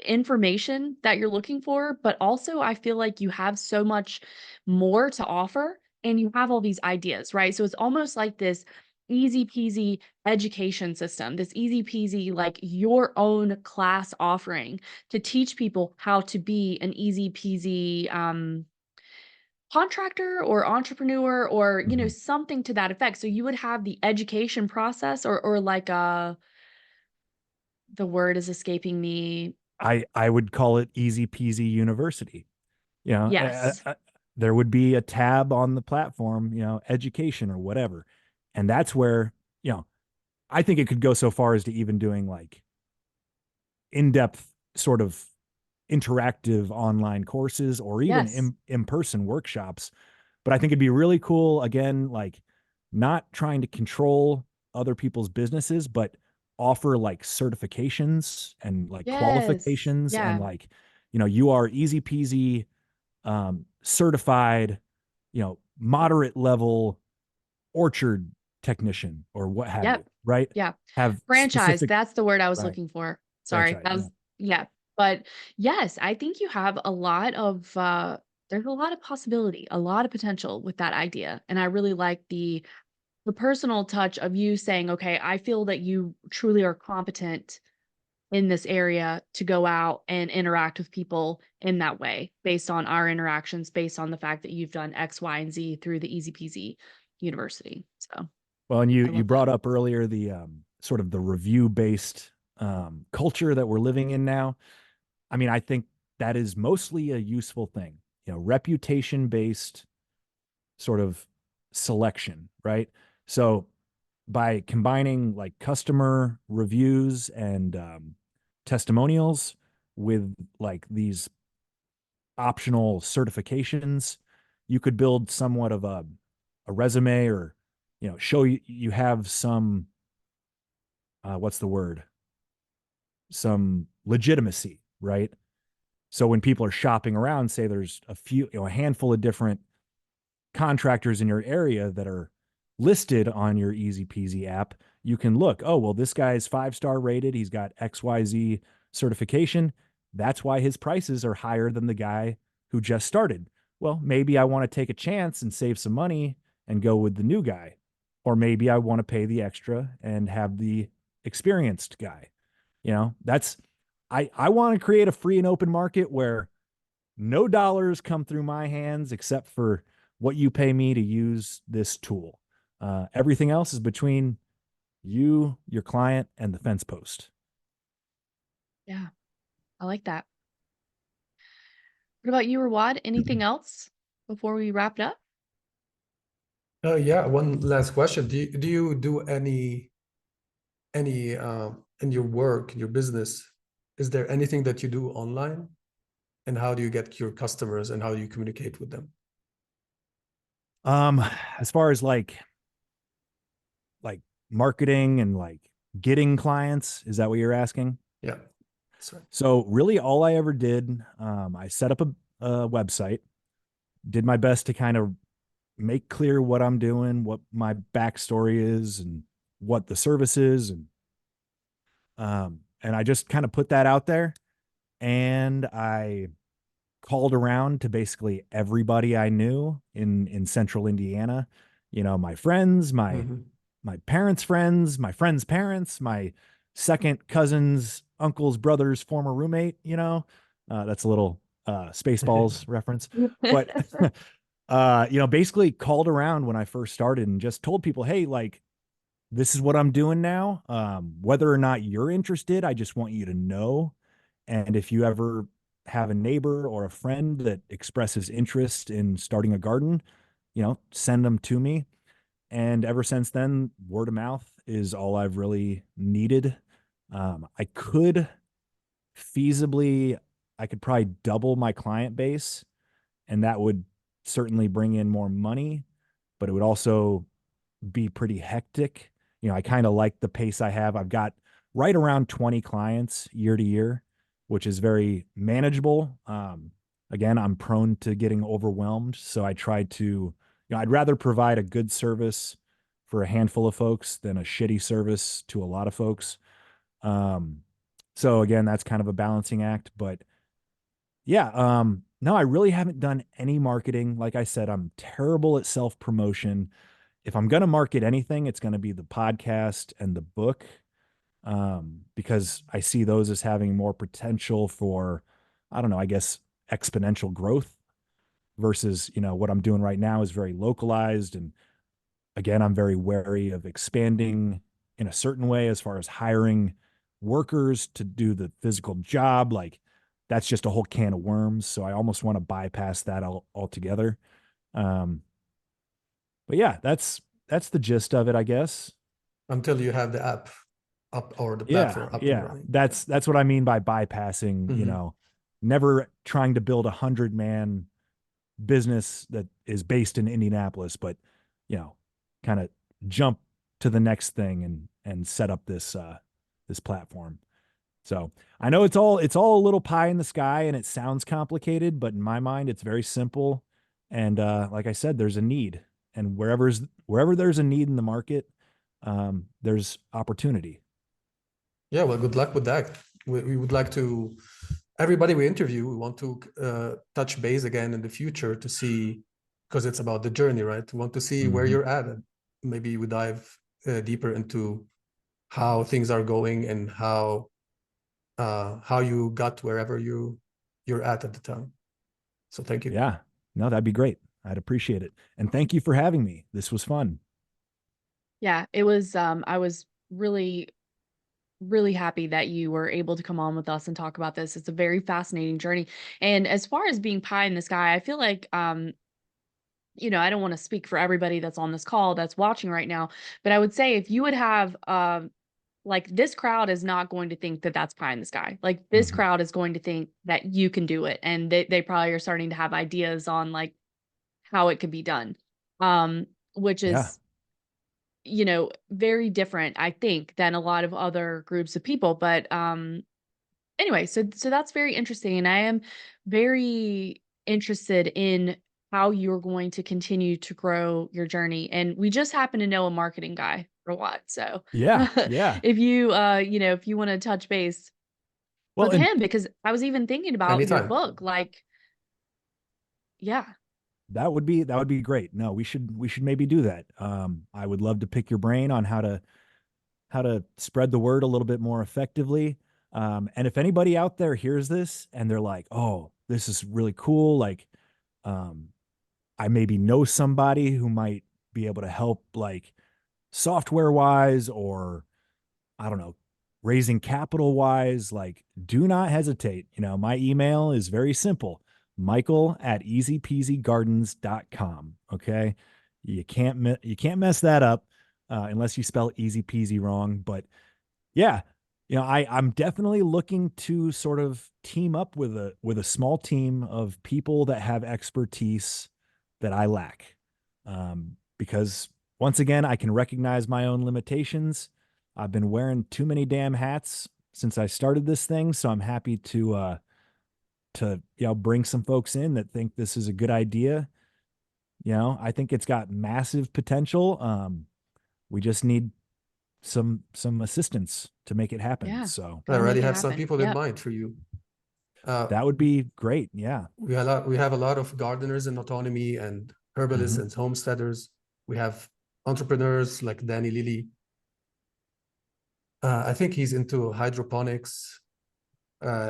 information that you're looking for, but also I feel like you have so much more to offer and you have all these ideas, right? So it's almost like this easy peasy education system, this easy peasy, like your own class offering to teach people how to be an easy peasy contractor or entrepreneur or, you know, Mhm. something to that effect. So you would have the education process or like the word is escaping me. I would call it easy peasy university. You know, Yes. there would be a tab on the platform, you know, education or whatever. And that's where, you know, I think it could go so far as to even doing like in-depth sort of interactive online courses or even Yes. in-person workshops. But I think it'd be really cool, again, like not trying to control other people's businesses, but offer like certifications and like Yes. qualifications and Yeah. like, you know, you are easy peasy certified, you know, moderate level orchard technician or what have you, Yep. right? Yeah. Have Franchise, specific, that's the word I was right, looking for. Sorry. franchise. That Yeah. was yeah. But yes, I think you have a lot of there's a lot of possibility, a lot of potential with that idea. And I really like the personal touch of you saying, "Okay, I feel that you truly are competent in this area to go out and interact with people in that way based on our interactions, based on the fact that you've done X, Y, and Z through the Easy Peasy University." So, Well, and you I you love that. brought up earlier the sort of the review based culture that we're living in now. I mean, I think that is mostly a useful thing. You know, reputation based sort of selection, right? So by combining like customer reviews and testimonials with like these optional certifications, you could build somewhat of a resume, or, you know, show you have some, what's the word? Some legitimacy, right? So when people are shopping around, say there's a few, you know, a handful of different contractors in your area that are listed on your Easy Peasy app, you can look, oh, well, this guy's 5-star rated. He's got XYZ certification. That's why his prices are higher than the guy who just started. Well, maybe I want to take a chance and save some money and go with the new guy. Or maybe I want to pay the extra and have the experienced guy. You know, that's, I want to create a free and open market where no dollars come through my hands except for what you pay me to use this tool. Everything else is between you, your client, and the fence post. Yeah, I like that. What about you, Rawad? Anything else before we wrap it up? Yeah, one last question. Do you do any in your work, in your business, is there anything that you do online? And how do you get your customers and how do you communicate with them? Um, as far as like marketing and like getting clients, is that what you're asking? Yeah, that's right. So really all I ever did, I set up a website, did my best to kind of make clear what I'm doing, what my backstory is, and what the service is, and I just kind of put that out there, and I called around to basically everybody I knew in central Indiana. You know, my friends, Hmm. my parents' friends, my friends' parents, my second cousin's uncle's brother's former roommate, you know. That's a little Spaceballs reference. But you know, basically called around when I first started and just told people, hey, like this is what I'm doing now. Whether or not you're interested, I just want you to know. And if you ever have a neighbor or a friend that expresses interest in starting a garden, you know, send them to me. And ever since then, word of mouth is all I've really needed. I could feasibly, I could probably double my client base, and that would certainly bring in more money, but it would also be pretty hectic. You know, I kind of like the pace I have. I've got right around 20 clients year to year, which is very manageable. Again, I'm prone to getting overwhelmed. So I try to, you know, I'd rather provide a good service for a handful of folks than a shitty service to a lot of folks. Um, so again, that's kind of a balancing act, but yeah, no, I really haven't done any marketing. Like I said, I'm terrible at self promotion. If I'm going to market anything, it's going to be the podcast and the book, because I see those as having more potential for, I don't know, I guess exponential growth versus, you know, what I'm doing right now is very localized. And again, I'm very wary of expanding in a certain way as far as hiring workers to do the physical job. Like that's just a whole can of worms. So I almost want to bypass that altogether. Um, but yeah, that's the gist of it, I guess. Until you have the app up or the Yeah, platform up and yeah. running. That's what I mean by bypassing, you Hmm. know, never trying to build 100-man business that is based in Indianapolis, but you know, kind of jump to the next thing and set up this platform. So I know it's all a little pie in the sky and it sounds complicated, but in my mind it's very simple. And like I said, there's a need. And wherever there's a need in the market, there's opportunity. Yeah, well, good luck with that. We would like to, everybody we interview, we want to touch base again in the future to see, because it's about the journey, right? We want to see where Mhm. you're at. And maybe we dive deeper into how things are going and how you got wherever you're at the time. So thank you. Yeah. No, that'd be great. I'd appreciate it. And thank you for having me. This was fun. Yeah, it was, I was really, really happy that you were able to come on with us and talk about this. It's a very fascinating journey. And as far as being pie in the sky, I feel like, I don't want to speak for everybody that's on this call that's watching right now, but I would say if you would have, like this crowd is not going to think that that's pie in the sky. Like this Mhm. crowd is going to think that you can do it. And they probably are starting to have ideas on like how it could be done. Which Yeah. is, very different, I think, than a lot of other groups of people. But anyway, so that's very interesting. And I am very interested in how you're going to continue to grow your journey. And we just happen to know a marketing guy for what. So Yeah. Yeah. if you if you want to touch base Well, with and him, because I was even thinking about your Anytime. book, like, yeah. that would be great. No, we should maybe do that. I would love to pick your brain on how to spread the word a little bit more effectively. And if anybody out there hears this and they're like, "Oh, this is really cool," like, um, I maybe know somebody who might be able to help, like software wise, or I don't know, raising capital wise, like do not hesitate. You know, my email is very simple. Michael at easypeasygardens.com. Okay. You can't mess that up unless you spell easy peasy wrong. But yeah, you know, I'm definitely looking to sort of team up with a small team of people that have expertise that I lack. Because once again, I can recognize my own limitations. I've been wearing too many damn hats since I started this thing, so I'm happy to bring some folks in that think this is a good idea. I think it's got massive potential. We just need some assistance to make it happen. Yeah. So I Gotta already make it have some happen. people in Yep. mind for you. that would be great. Yeah. We have a lot of gardeners in autonomy and herbalists Mhm. and homesteaders. We have entrepreneurs like Danny Lilly. I think he's into hydroponics.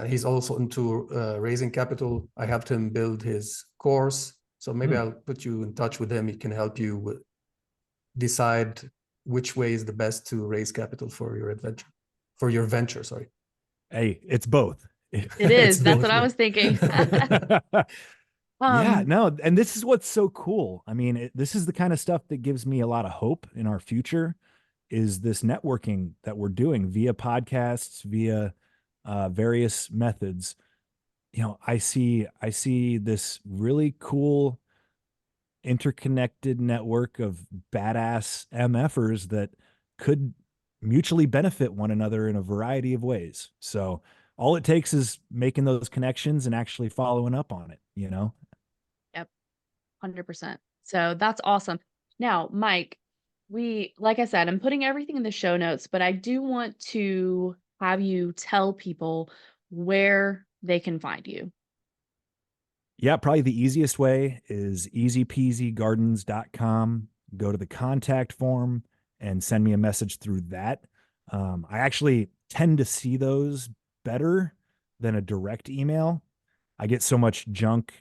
He's also into raising capital. I helped him build his course. So maybe I'll put you in touch with him. He can help you decide which way is the best to raise capital for your adventure, for your venture, sorry. Hey, it's both. It It's is. That's both, what I yeah. was thinking. Yeah, Um, no, and this is what's so cool. I mean, this is the kind of stuff that gives me a lot of hope in our future, is this networking that we're doing via podcasts, via various methods. I see this really cool interconnected network of badass MFers that could mutually benefit one another in a variety of ways. So all it takes is making those connections and actually following up on it. yep, 100%. So that's awesome. Now, Mike, like I said, I'm putting everything in the show notes, but I do want to have you tell people where they can find you. Yeah, probably the easiest way is easypeasygardens.com. Go to the contact form and send me a message through that. I actually tend to see those better than a direct email. I get so much junk,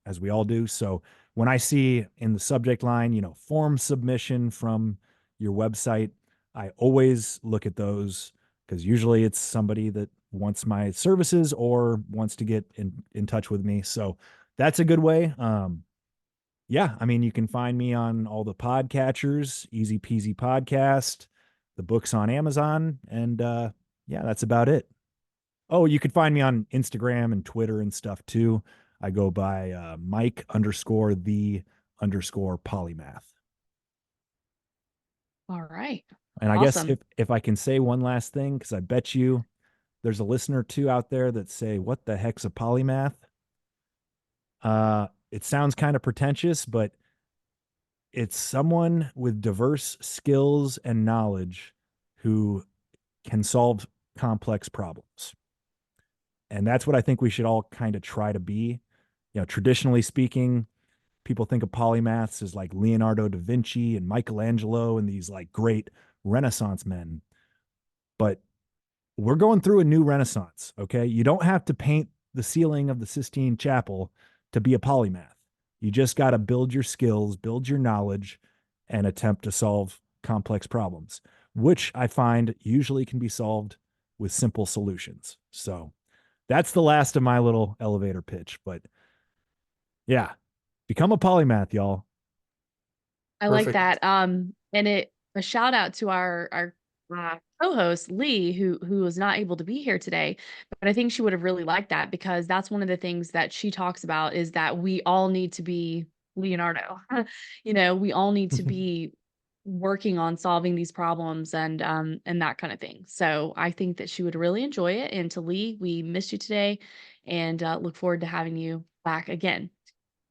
as we all do. So when I see in the subject line, form submission from your website, I always look at those because usually it's somebody that wants my services or wants to get in touch with me. So that's a good way. Yeah, I mean, you can find me on all the podcatchers, Easy Peasy Podcast, the books on Amazon, and yeah, that's about it. Oh, you could find me on Instagram and Twitter and stuff too. I go by Mike_the_Polymath. All right. And I guess Awesome. if I can say one last thing, because I bet you there's a listener or two out there that say, "What the heck's a polymath?" It sounds kind of pretentious, but it's someone with diverse skills and knowledge who can solve complex problems. And that's what I think we should all kind of try to be. Traditionally speaking, people think of polymaths as like Leonardo da Vinci and Michelangelo and these like great Renaissance men. But we're going through a new Renaissance. Okay. You don't have to paint the ceiling of the Sistine Chapel to be a polymath. You just got to build your skills, build your knowledge, and attempt to solve complex problems, which I find usually can be solved with simple solutions. So that's the last of my little elevator pitch. But yeah, become a polymath, y'all. I like Perfect. that. And a shout out to our co-host Lee, who was not able to be here today, but I think she would have really liked that because that's one of the things that she talks about is that we all need to be Leonardo. We all need to be working on solving these problems and that kind of thing. So I think that she would really enjoy it. And to Lee, we missed you today and look forward to having you back again.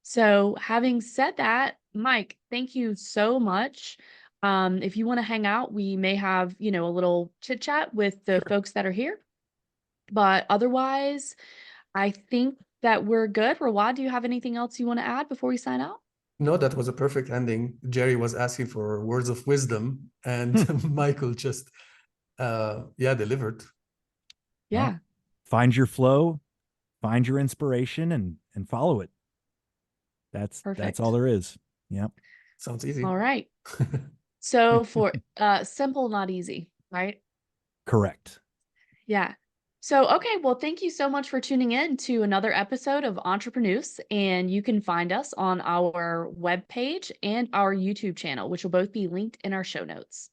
So, having said that, Mike, thank you so much. If you want to hang out, we may have, a little chit chat with the Sure. folks that are here. But otherwise, I think that we're good. Rawad, do you have anything else you want to add before we sign out? No, that was a perfect ending. Jerry was asking for words of wisdom, and Michael just, delivered. Yeah, Find your flow, find your inspiration, and follow it. That's all perfect. there is. Yep. Sounds easy. All right. So for simple, not easy, right? Correct. Yeah. So, okay, well, thank you so much for tuning in to another episode of EntrepreNous. And you can find us on our webpage and our YouTube channel, which will both be linked in our show notes.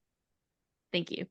Thank you.